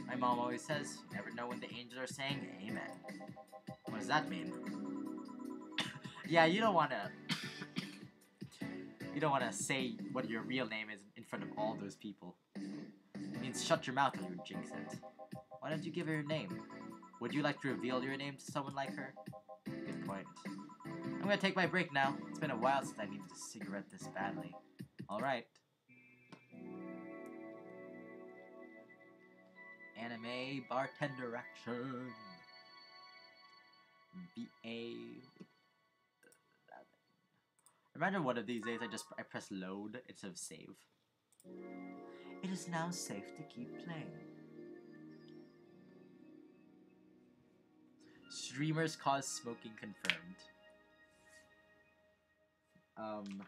My mom always says, you never know when the angels are saying amen. What does that mean? Yeah, you don't wanna say what your real name is in front of all those people. It means shut your mouth or you jinx it. Why don't you give her your name? Would you like to reveal your name to someone like her? Good point. I'm gonna take my break now. It's been a while since I needed a cigarette this badly. Alright. Anime bartender action. BA. Imagine one of these days I press load instead of save. It is now safe to keep playing. Streamers cause smoking confirmed.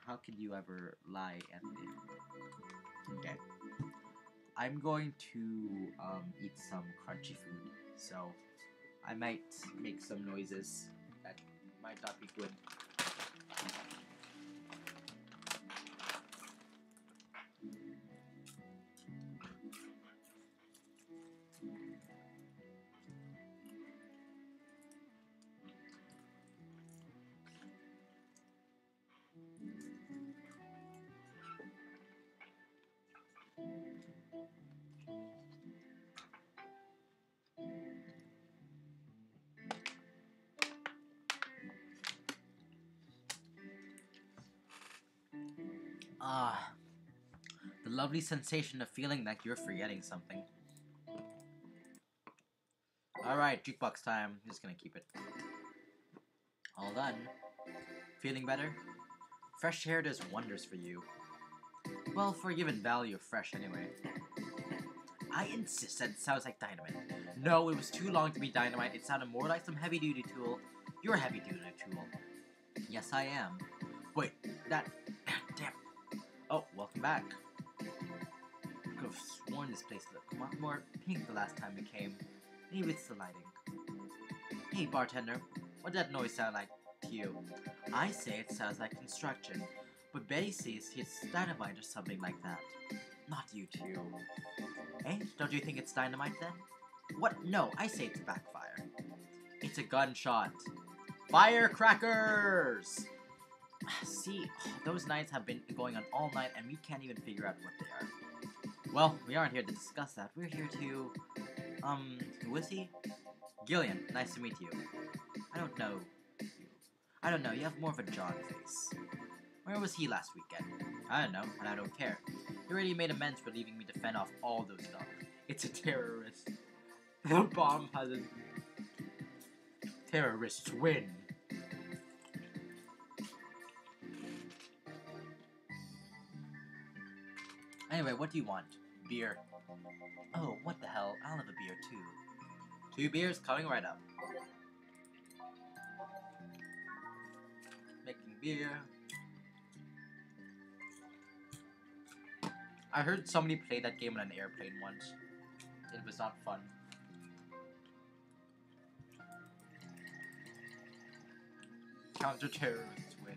How could you ever lie, Anthony? Okay. I'm going to, eat some crunchy food, so I might make some noises that might not be good. Ah, the lovely sensation of feeling like you're forgetting something. Alright, jukebox time. I'm just gonna keep it. All done. Feeling better? Fresh air does wonders for you. Well, for a given value of fresh anyway. I insist that it sounds like dynamite. No, it was too long to be dynamite. It sounded more like some heavy-duty tool. You're a heavy-duty tool. Yes, I am. Wait, that... Damn. Oh, welcome back. Could have sworn this place looked a lot more pink the last time we came. Maybe it's the lighting. Hey, bartender. What did that noise sound like to you? I say it sounds like construction, but Betty says it's dynamite or something like that. Not you two. Eh? Don't you think it's dynamite then? What? No, I say it's a backfire. It's a gunshot. Firecrackers! See, those nights have been going on all night and we can't even figure out what they are. Well, we aren't here to discuss that. We're here to... who is he? Gillian, nice to meet you. I don't know you. I don't know, you have more of a John face. Where was he last weekend? I don't know, and I don't care. He already made amends for leaving me to fend off all those dogs. It's a terrorist. The bomb hasn't... Terrorists win. Anyway, what do you want? Beer. Oh, what the hell? I'll have a beer too. 2 beers coming right up. Making beer. I heard somebody play that game on an airplane once. It was not fun. Counter-terrorists win.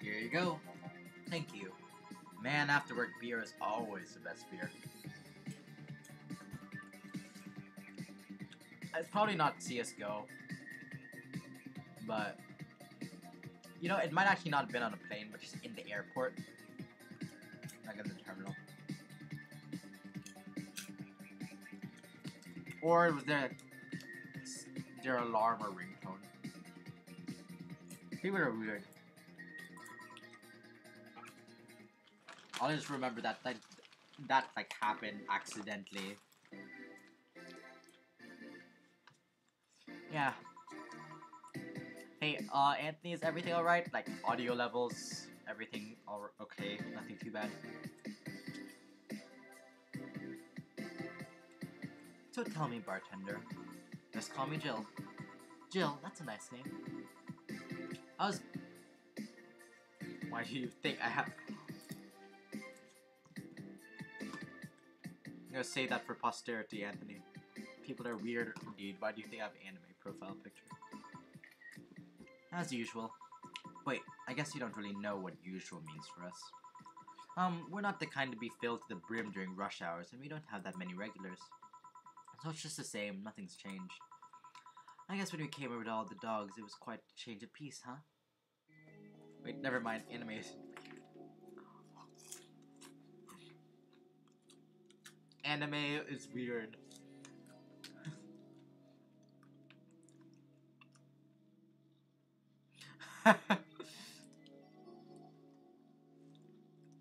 Here you go. Thank you. Man, after work beer is always the best beer. It's probably not CSGO, but you know, it might actually not have been on a plane, but just in the airport, like in the terminal, or it was their alarm or ringtone. People are weird. I'll just remember that like happened accidentally. Yeah. Hey, Anthony, is everything alright? Like, audio levels, everything all okay? Nothing too bad? So tell me, bartender. Just call me Jill. Jill, that's a nice name. Why do you think I have... I'm gonna say that for posterity, Anthony. People are weird indeed. Why do you think I have an anime profile picture? As usual. Wait, I guess you don't really know what usual means for us. We're not the kind to be filled to the brim during rush hours, and we don't have that many regulars. So it's just the same, nothing's changed. I guess when we came over to all the dogs, it was quite a change of pace, huh? Wait, never mind, anime is... Anime is weird.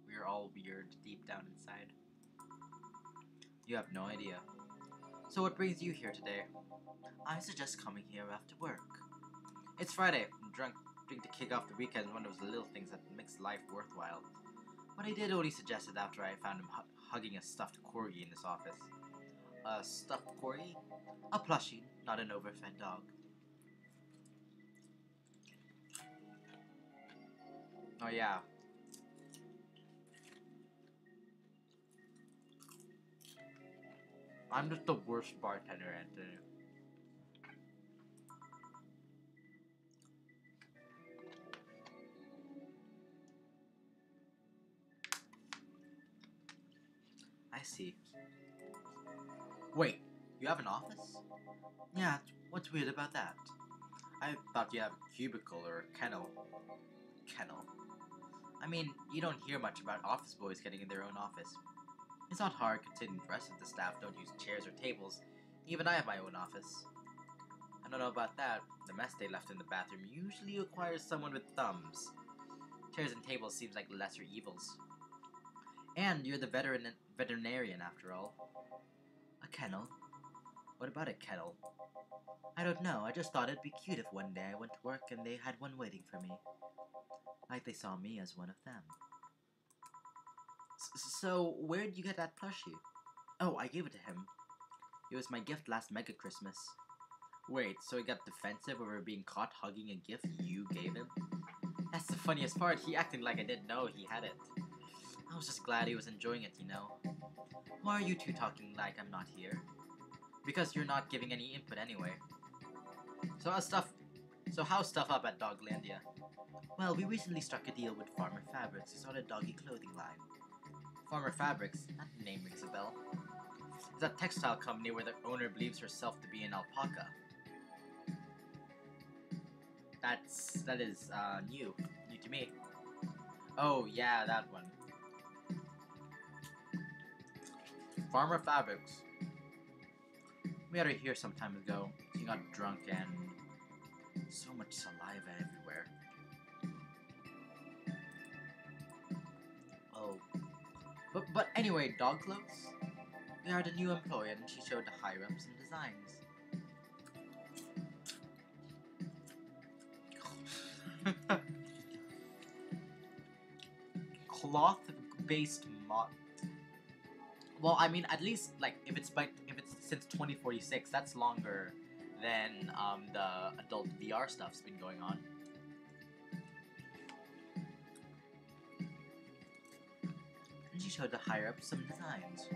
We're all weird deep down inside. You have no idea. So what brings you here today? I suggest coming here after work. It's Friday. I'm drink to kick off the weekend, one of those little things that makes life worthwhile. But I did only suggest it after I found him hugging a stuffed corgi in his office. A stuffed corgi? A plushie, not an overfed dog. Oh yeah. I'm just the worst bartender, Anthony. I see. Wait, you have an office? Yeah, what's weird about that? I thought you have a cubicle or a kennel. Kennel. I mean, you don't hear much about office boys getting in their own office. It's not hard considering the rest of the staff don't use chairs or tables. Even I have my own office. I don't know about that. The mess they left in the bathroom usually requires someone with thumbs. Chairs and tables seems like lesser evils. And you're the veterinarian after all. A kennel? What about a kettle? I don't know, I just thought it'd be cute if one day I went to work and they had one waiting for me. Like they saw me as one of them. So, where'd you get that plushie? Oh, I gave it to him. It was my gift last Mega Christmas. Wait, so he got defensive over being caught hugging a gift you gave him? That's the funniest part, he acted like I didn't know he had it. I was just glad he was enjoying it, you know. Why are you two talking like I'm not here? Because you're not giving any input anyway. So how's stuff up at Doglandia? Well, we recently struck a deal with Farmer Fabrics to start a doggy clothing line. Farmer Fabrics? That name rings a bell. It's a textile company where the owner believes herself to be an alpaca. That is new to me. Oh yeah, that one. Farmer Fabrics. We had her here some time ago. She got drunk and so much saliva everywhere. Oh. But anyway, dog clothes? We hired a new employee and she showed the higher-ups some designs. Cloth-based mod. Well, I mean, at least like if it's since 2046, that's longer than the adult VR stuff's been going on. And she showed the higher up some designs.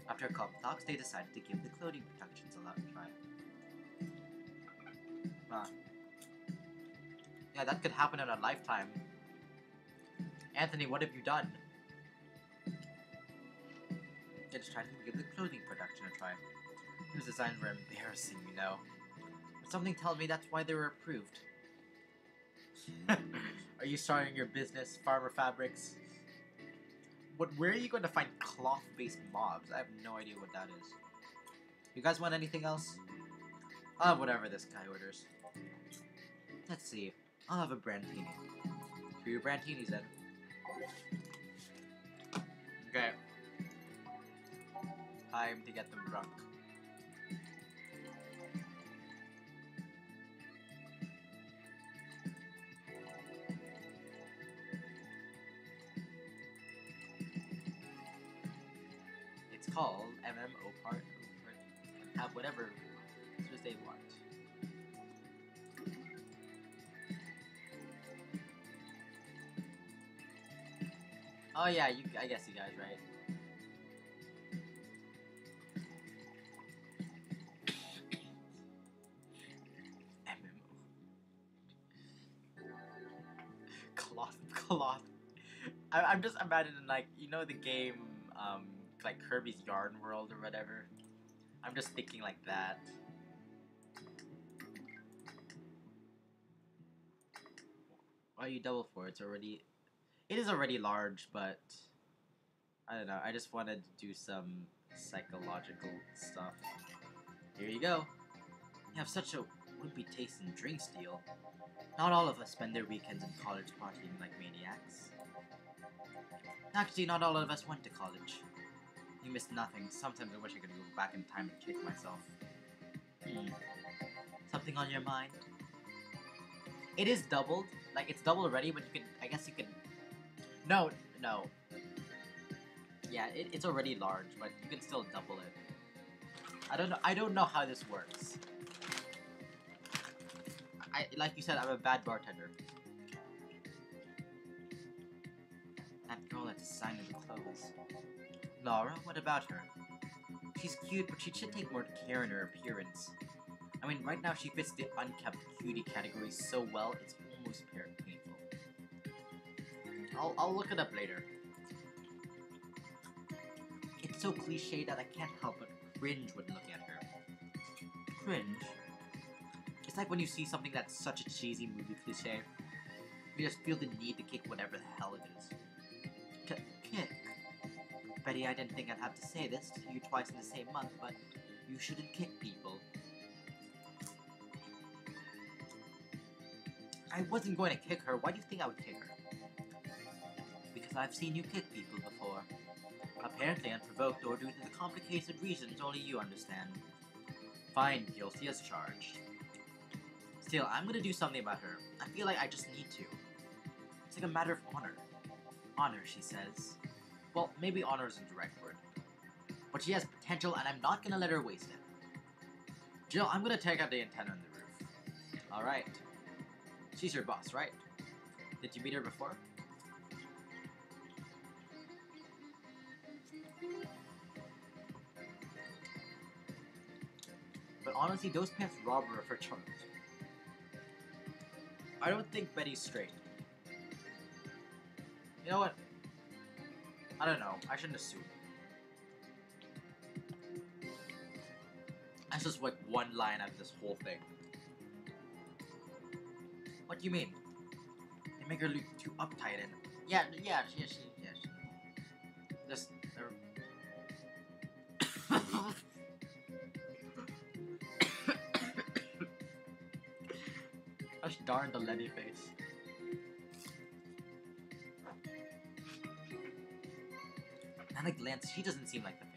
After a couple talks, they decided to give the clothing protections a try. Yeah, that could happen in a lifetime. Anthony, what have you done? They just tried to give the clothing production a try. Those designs were embarrassing, you know. But something tells me that's why they were approved. Are you starting your business, Farmer Fabrics? Where are you going to find cloth-based mobs? I have no idea what that is. You guys want anything else? I'll have whatever this guy orders. Let's see. I'll have a brandini. 3 brandinis then. Okay. Time to get them drunk. It's called MMO Part. Can have whatever they want. Oh yeah, I guess you guys, right? Cloth. I'm just imagining, like, you know the game, like Kirby's Yarn World or whatever? I'm just thinking like that. Why are you double for? It is already large, but I don't know, I just wanted to do some psychological stuff. Here you go. You have such a wimpy taste in drinks, Deal. Not all of us spend their weekends in college partying like maniacs. Actually, not all of us went to college. You missed nothing. Sometimes I wish I could go back in time and kick myself. Something on your mind? It is doubled. Like, it's doubled already, but you can... I guess you can... No. Yeah, it's already large, but you can still double it. I don't know how this works. Like you said, I'm a bad bartender. That girl that's designing the clothes. Laura, what about her? She's cute, but she should take more care in her appearance. I mean, right now she fits the unkept cutie category so well, it's almost painful. I'll look it up later. It's so cliche that I can't help but cringe when looking at her. Cringe? It's like when you see something that's such a cheesy movie cliche, you just feel the need to kick whatever the hell it is. Kick? Betty, I didn't think I'd have to say this to you twice in the same month, but you shouldn't kick people. I wasn't going to kick her. Why do you think I would kick her? I've seen you kick people before. Apparently unprovoked or due to the complicated reasons only you understand. Fine, guilty as charged. Still, I'm gonna do something about her. I feel like I just need to. It's like a matter of honor. Honor, she says. Well, maybe honor isn't the right word. But she has potential and I'm not gonna let her waste it. Jill, I'm gonna take out the antenna on the roof. Alright. She's your boss, right? Did you meet her before? But honestly, those pants rob her of her charms. I don't think Betty's straight. You know what? I don't know. I shouldn't assume. That's just like one line out of this whole thing. What do you mean? They make her look too uptight and... Yeah, she. Just... Gosh darn the Lenny face. And at a glance, she doesn't seem like the fan.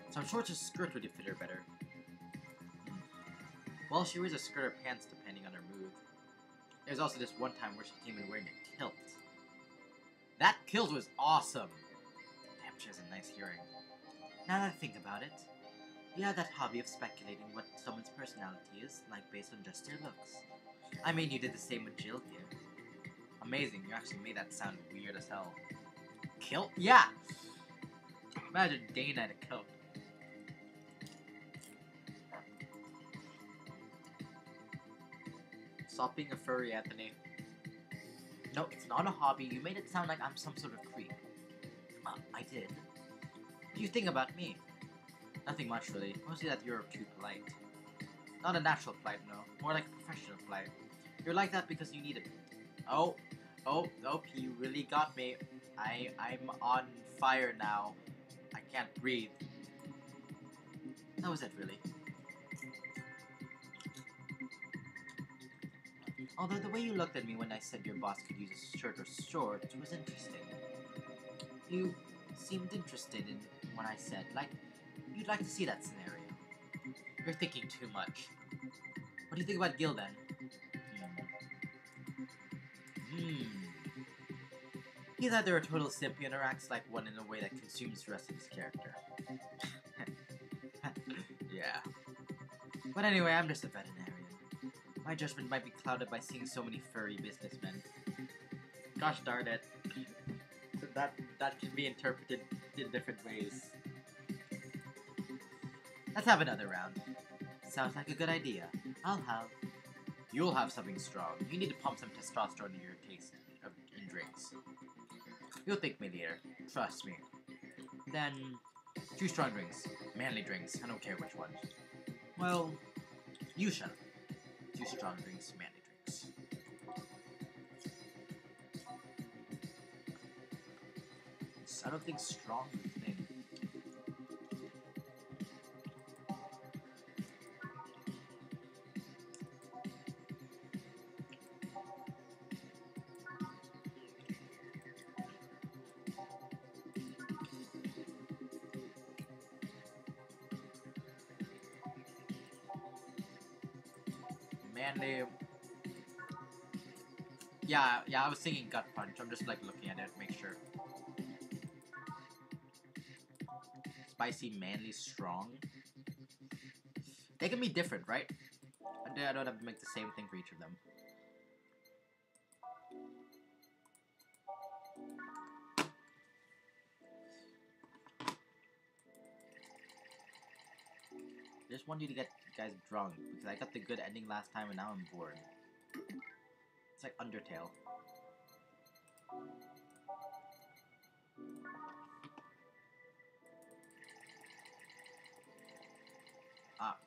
Some shorts or skirt would fit her better. Well, she wears a skirt or pants depending on her mood. There's also this one time where she came in wearing a kilt. That kilt was awesome! Damn, she has a nice hearing. Now that I think about it, you have that hobby of speculating what someone's personality is, like based on just their looks. I mean, you did the same with Jill here. Amazing, you actually made that sound weird as hell. Kilt? Yeah! Imagine Dana in a kilt. Stop being a furry, Anthony. No, it's not a hobby. You made it sound like I'm some sort of creep. I did. What do you think about me? Nothing much, really. Mostly that you're too polite. Not a natural polite, no. More like a professional polite. You're like that because you need it. Oh, nope, you really got me. I'm on fire now. I can't breathe. That was it, really. Although the way you looked at me when I said your boss could use a shirt or shorts was interesting. You seemed interested in what I said, like you'd like to see that scenario. You're thinking too much. What do you think about Gil, then? He's either a total simpian or acts like one in a way that consumes the rest of his character. Yeah. But anyway, I'm just a veterinarian. My judgment might be clouded by seeing so many furry businessmen. Gosh darn it. That can be interpreted in different ways. Let's have another round. Sounds like a good idea. You'll have something strong. You need to pump some testosterone in your taste in drinks. You'll thank me later. Trust me. Then, 2 strong drinks. Manly drinks. I don't care which ones. Well, you shall. 2 strong drinks, manly drinks. I don't think strong is a thing. Manly. Yeah, I was thinking gut punch. I'm just like looking at it, make sure. Spicy, manly, strong. They can be different, right? I don't have to make the same thing for each of them. I just want you to get you guys drunk, because I got the good ending last time and now I'm bored. It's like Undertale. Ah.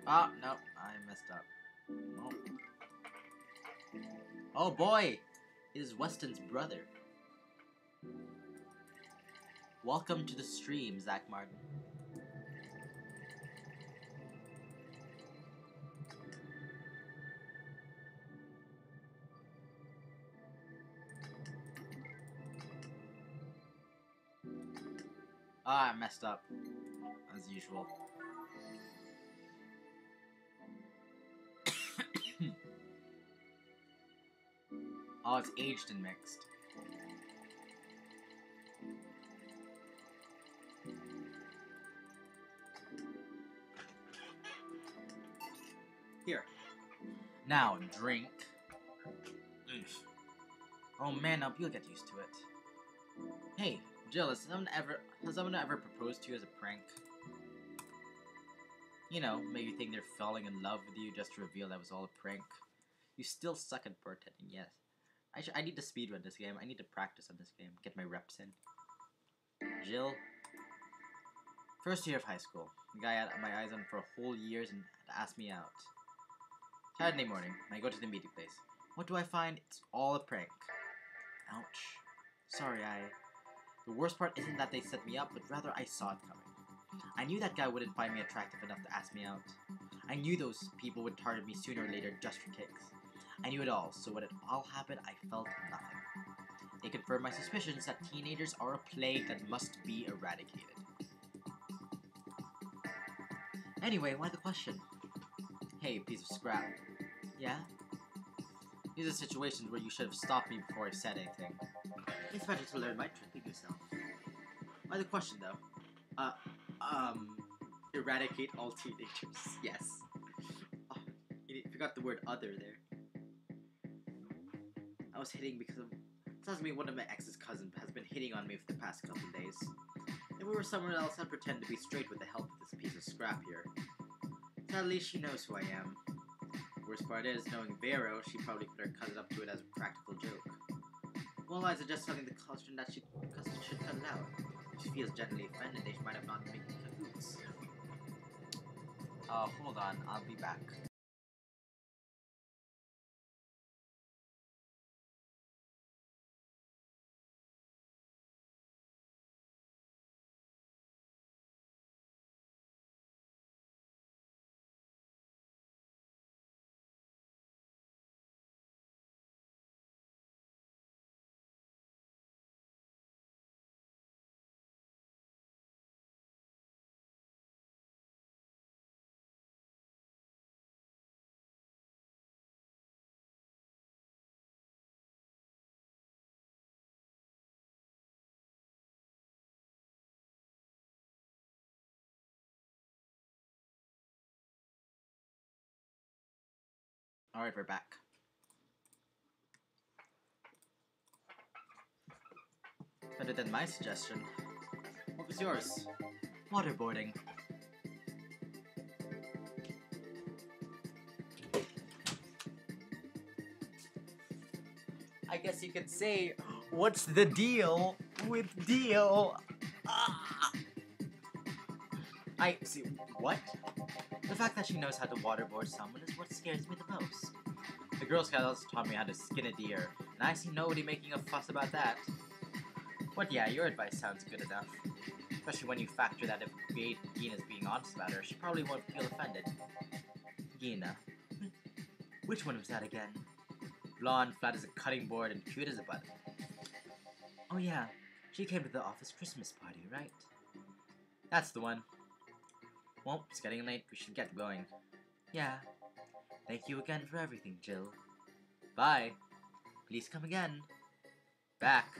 Oh, no, I messed up. Oh, oh boy! It is Weston's brother. Welcome to the stream, Zach Martin. Ah, I messed up. As usual. Oh, it's aged and mixed. Here. Now, drink. Oof. Oh man, up, you'll get used to it. Hey, Jill, has someone ever proposed to you as a prank? You know, make you think they're falling in love with you just to reveal that was all a prank. You still suck at bartending, yes. I need to speedrun this game. I need to practice on this game. Get my reps in. Jill. First year of high school. The guy I had my eyes on for whole years and asked me out. Saturday morning, I go to the meeting place. What do I find? It's all a prank. Ouch. Sorry, The worst part isn't that they set me up, but rather I saw it coming. I knew that guy wouldn't find me attractive enough to ask me out. I knew those people would target me sooner or later just for kicks. I knew it all, so when it all happened, I felt nothing. They confirmed my suspicions that teenagers are a plague that must be eradicated. Anyway, why the question? Hey, piece of scrap. Yeah? These are situations where you should have stopped me before I said anything. It's better to learn by tricking yourself. Why the question, though? Eradicate all teenagers. Yes. Oh, you forgot the word other there. I was hitting because of... Tells me one of my ex's cousins has been hitting on me for the past couple days. If we were somewhere else, I'd pretend to be straight with the help of this piece of scrap here. Sadly, she knows who I am. Worst part is, knowing Vero, she probably put her cousin up to it as a practical joke. Well, I suggest telling the cousin that cousin should cut it out. If she feels gently offended, they might have not been making cahoots. Hold on, I'll be back. Alright, we're back. Better than my suggestion. What was yours? Waterboarding. I guess you could say, what's the deal with deal? Ah! I see. What? The fact that she knows how to waterboard someone is what scares me the most. The Girl Scouts also taught me how to skin a deer, and I see nobody making a fuss about that. But yeah, your advice sounds good enough. Especially when you factor that if Gina's being honest about her, she probably won't feel offended. Gina. Which one was that again? Blonde, flat as a cutting board, and cute as a button. Oh yeah, she came to the office Christmas party, right? That's the one. Well, it's getting late, we should get going. Yeah. Thank you again for everything, Jill. Bye. Please come again. Back.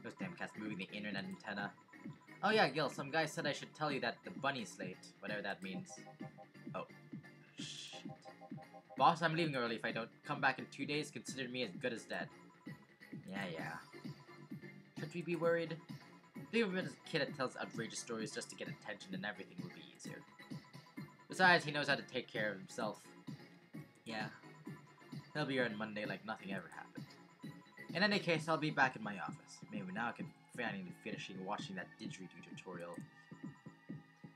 Those damn cats moving the internet antenna. Oh yeah, Gil, some guy said I should tell you that the bunny's late, whatever that means. Oh. Shit. Boss, I'm leaving early. If I don't come back in 2 days, consider me as good as dead. Yeah. Should we be worried? Think of him as a kid that tells outrageous stories just to get attention and everything will be easier. Besides, he knows how to take care of himself. Yeah. He'll be here on Monday like nothing ever happened. In any case, I'll be back in my office. Maybe now I can finally finish watching that didgeridoo tutorial.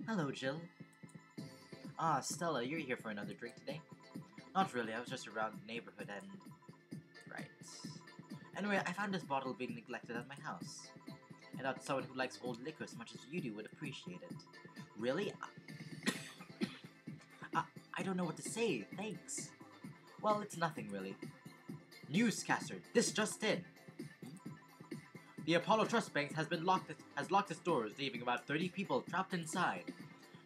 Hello, Jill. Ah, Stella, you're here for another drink today? Not really, I was just around the neighborhood and... Right. Anyway, I found this bottle being neglected at my house. I thought someone who likes old liquor as much as you do would appreciate it. Really? I don't know what to say, thanks. Well, it's nothing really. Newscaster, this just in. The Apollo Trust Bank has locked its doors, leaving about 30 people trapped inside.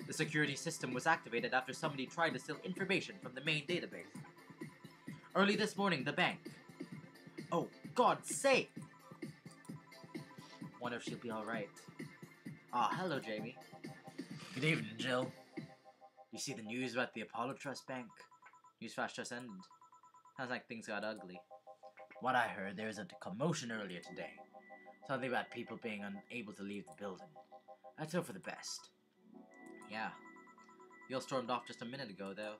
The security system was activated after somebody tried to steal information from the main database. Early this morning, the bank... Oh, God's sake! Wonder if she'll be alright. Ah, hello, Jamie. Good evening, Jill. You see the news about the Apollo Trust Bank? Newsflash just ended. Sounds like things got ugly. What I heard, there was a commotion earlier today. Something about people being unable to leave the building. Let's hope for the best. Yeah. You all stormed off just a minute ago, though.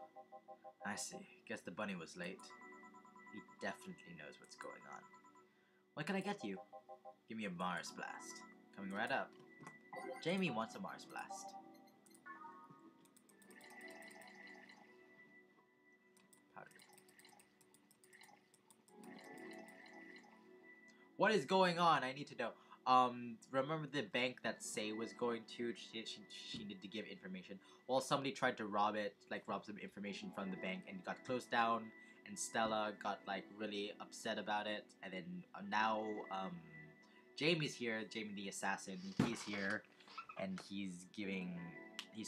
I see. Guess the bunny was late. He definitely knows what's going on. What can I get you? Give me a Mars Blast. Coming right up. Jamie wants a Mars Blast. Powder. What is going on? I need to know. Remember the bank that Say was going to? She needed to give information. Well, somebody tried to rob it, like rob some information from the bank, and it got closed down. And Stella got like really upset about it. And then now, Jamie's here. Jamie the assassin. He's here, and he's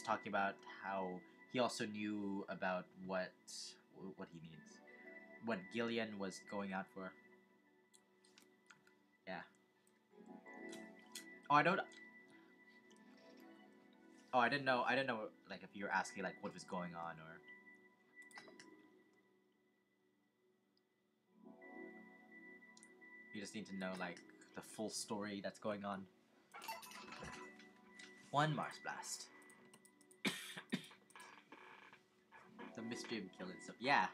talking about how he also knew about what he needs, what Gillian was going out for. Yeah. Oh, I don't. Oh, I didn't know. Like, if you were asking like what was going on, or you just need to know like the full story that's going on. One Mars Blast. The mystery of killing stuff. Yeah.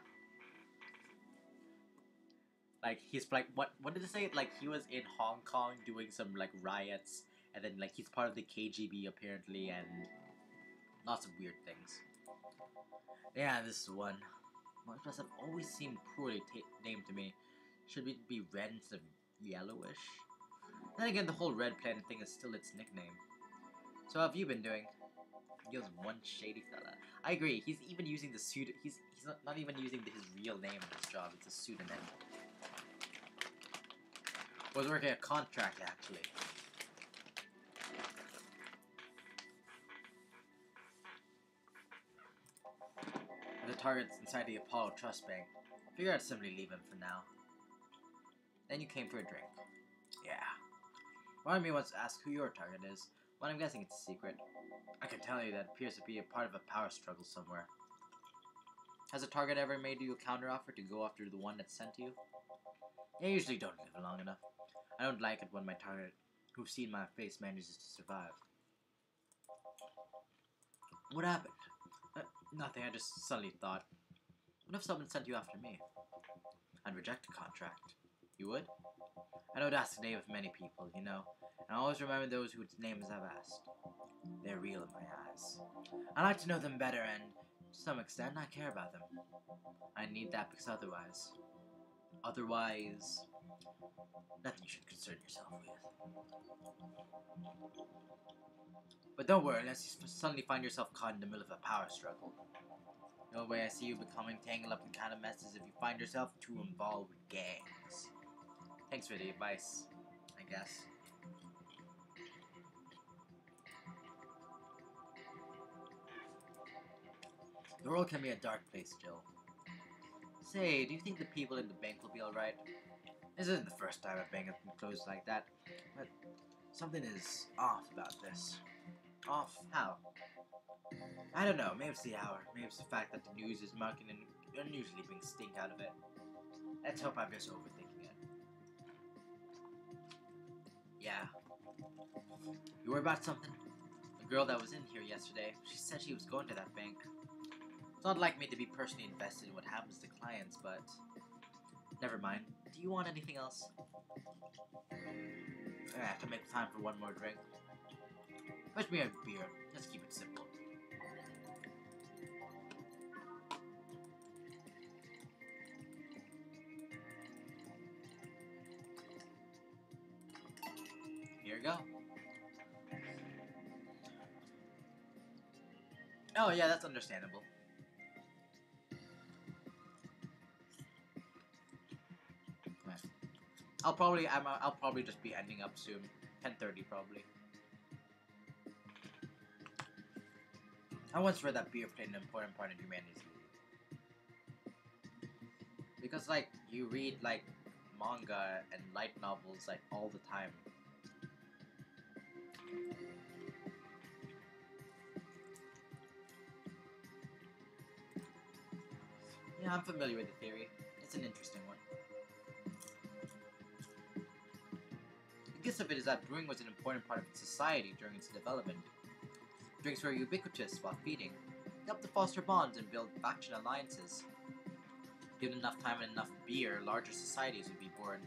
Like, he's like, what did it say? Like, he was in Hong Kong doing some like riots, and then like he's part of the KGB apparently, and lots of weird things. Yeah, this is one. Mars Blasts have always seemed poorly named to me. Should it be red instead of yellowish? Then again, the whole Red Planet thing is still its nickname. So how have you been doing? Gil's one shady fella. I agree. He's even using the pseudo. He's not even using his real name in his job. It's a pseudonym. Was working a contract actually. The target's inside the Apollo Trust Bank. Figure I'd simply leave him for now. Then you came for a drink. Yeah. Part of me wants to ask who your target is, but I'm guessing it's a secret. I can tell you that appears to be a part of a power struggle somewhere. Has a target ever made you a counteroffer to go after the one that's sent to you? I usually don't live long enough. I don't like it when my target, who's seen my face, manages to survive. What happened? Nothing, I just suddenly thought, what if someone sent you after me? I'd reject the contract. You would? I don't ask the name of many people, you know, and I always remember those whose names I've asked. They're real in my eyes. I like to know them better, and to some extent, I care about them. I need that because otherwise, nothing you should concern yourself with. But don't worry, unless you suddenly find yourself caught in the middle of a power struggle. No way I see you becoming tangled up in kind of messes if you find yourself too involved with gangs. Thanks for the advice, I guess. The world can be a dark place, Jill. Say, do you think the people in the bank will be alright? This isn't the first time a bank has been closed like that, but something is off about this. Off? How? I don't know, maybe it's the hour, maybe it's the fact that the news is marking an unusually big stink out of it. Let's hope I'm just overthinking it. Yeah. You worried about something? The girl that was in here yesterday, she said she was going to that bank. It's not like me to be personally invested in what happens to clients, but... Never mind. Do you want anything else? I have to make time for one more drink. Fetch me a beer. Let's keep it simple. Here you go. Oh yeah, that's understandable. I'll probably just be ending up soon. 10:30 probably. I once read that beer played an important part in humanity. Because like you read like manga and light novels like all the time. Yeah, I'm familiar with the theory. It's an interesting one. The gist of it is that brewing was an important part of society during its development. Drinks were ubiquitous while feeding. They helped to foster bonds and build faction alliances. Given enough time and enough beer, larger societies would be born.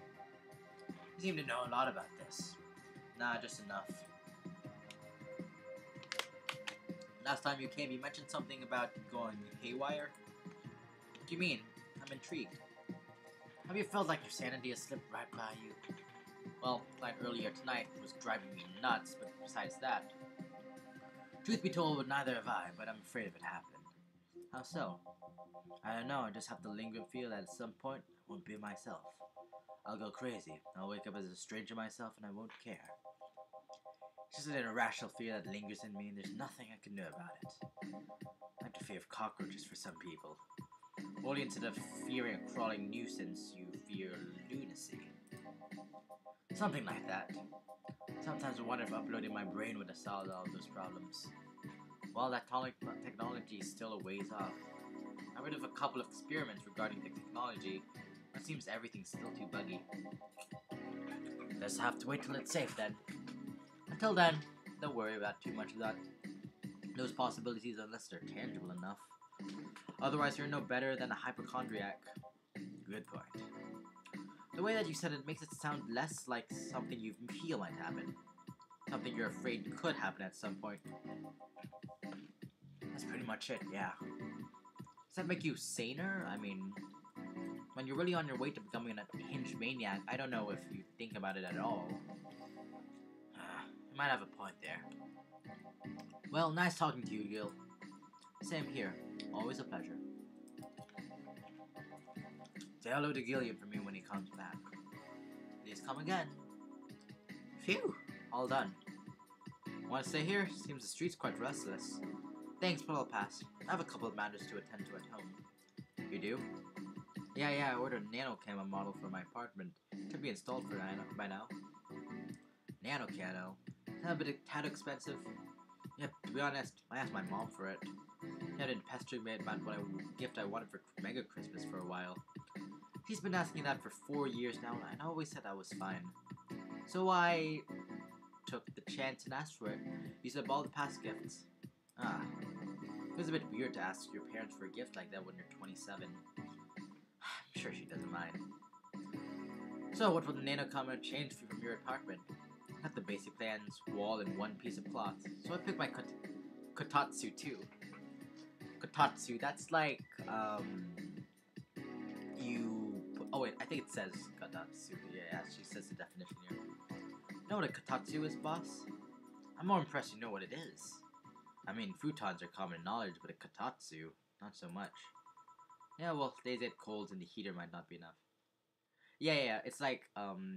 You seem to know a lot about this. Nah, just enough. Last time you came, you mentioned something about going haywire. What do you mean? I'm intrigued. Have you felt like your sanity has slipped right by you? Well, like earlier tonight was driving me nuts, but besides that... Truth be told, neither have I, but I'm afraid of it happened. How so? I don't know, I just have the lingering feel that at some point, I won't be myself. I'll go crazy. I'll wake up as a stranger myself and I won't care. It's just an irrational fear that lingers in me and there's nothing I can do about it. Like the fear of cockroaches for some people. Only instead of fearing a crawling nuisance, you fear lunacy. Something like that. Sometimes I wonder if uploading my brain would have solved all of those problems. While that technology is still a ways off. I read of a couple of experiments regarding the technology, but it seems everything's still too buggy. Just have to wait till it's safe then. Until then, don't worry about too much of that. Those possibilities unless they're tangible enough. Otherwise, you're no better than a hypochondriac. Good point. The way that you said it makes it sound less like something you feel might happen. Something you're afraid could happen at some point. That's pretty much it, yeah. Does that make you saner? I mean, when you're really on your way to becoming a hinged maniac, I don't know if you think about it at all. You might have a point there. Well, nice talking to you, Gil. Same here. Always a pleasure. Say hello to Gilliam for me when he comes back. Please come again. Phew! All done. Want to stay here? Seems the street's quite restless. Thanks, but I'll pass. I have a couple of matters to attend to at home. You do? Yeah, I ordered a nano camo model for my apartment. Should be installed for by now. Nano camo? Is that a bit tad expensive? Yeah, to be honest, I asked my mom for it. She had been pestering me about what gift I wanted for Mega Christmas for a while. She's been asking that for 4 years now, and I always said I was fine. So I took the chance and asked for it. Used up all the past gifts. It was a bit weird to ask your parents for a gift like that when you're 27. I'm sure she doesn't mind. So, what will the nano comment change from your apartment? Not the basic plans, wall, and one piece of cloth. So I picked my kotatsu too. Kotatsu, that's like, oh wait, I think it says kotatsu. Yeah, she says the definition here. You know what a kotatsu is, boss? I'm more impressed you know what it is. I mean, futons are common knowledge, but a kotatsu, not so much. Yeah, well, days get cold and the heater might not be enough. Yeah, it's like,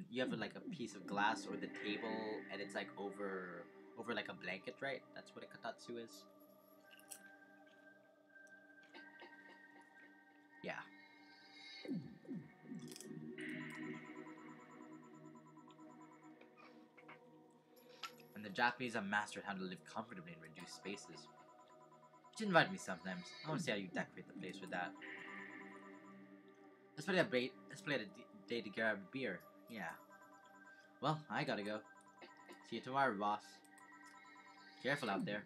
you have like a piece of glass or the table, and it's like over like a blanket, right? That's what a kotatsu is. Yeah. And the Japanese have mastered how to live comfortably in reduced spaces. You should invite me sometimes. I want to see how you decorate the place with that. Let's play a day to grab a beer. Yeah. Well, I gotta go. See you tomorrow, boss. Careful out there.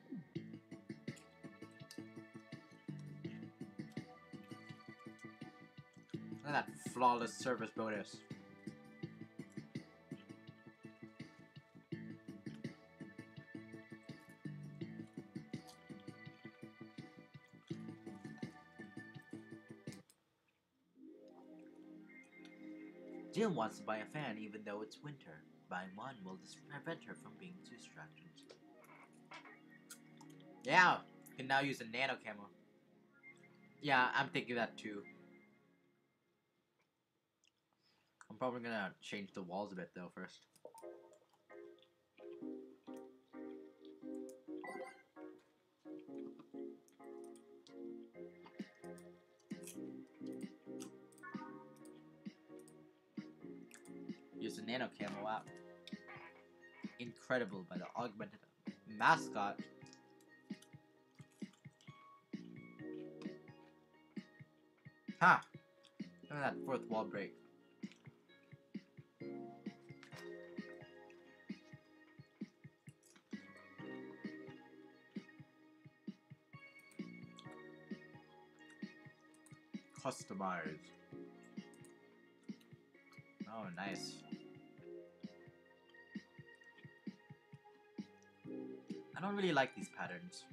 Look at that flawless service bonus. Jill wants to buy a fan even though it's winter. Buying one will prevent her from being too distracted. Yeah, you can now use the nano camo. Yeah, I'm thinking that too. I'm probably gonna change the walls a bit though first. Use the nano camo app. Incredible by the augmented mascot. Ha! Look at that fourth wall break. Customize. Oh, nice. I don't really like these patterns.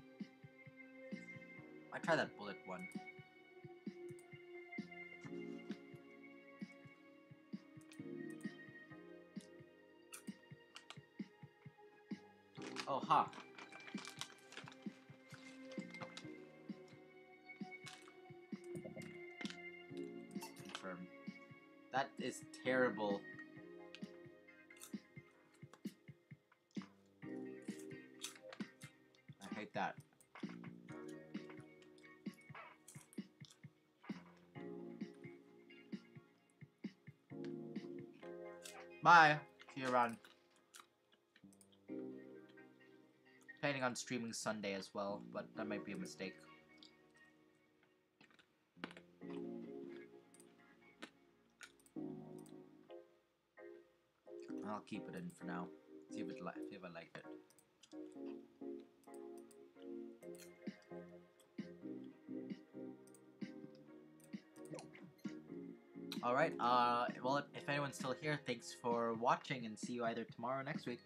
I try that bullet one. Oh, ha. Confirm. That is terrible. I hate that. Bye. See you around. Planning on streaming Sunday as well, but that might be a mistake. I'll keep it in for now. See if I like it. Alright, well, if anyone's still here, thanks for watching, and see you either tomorrow or next week.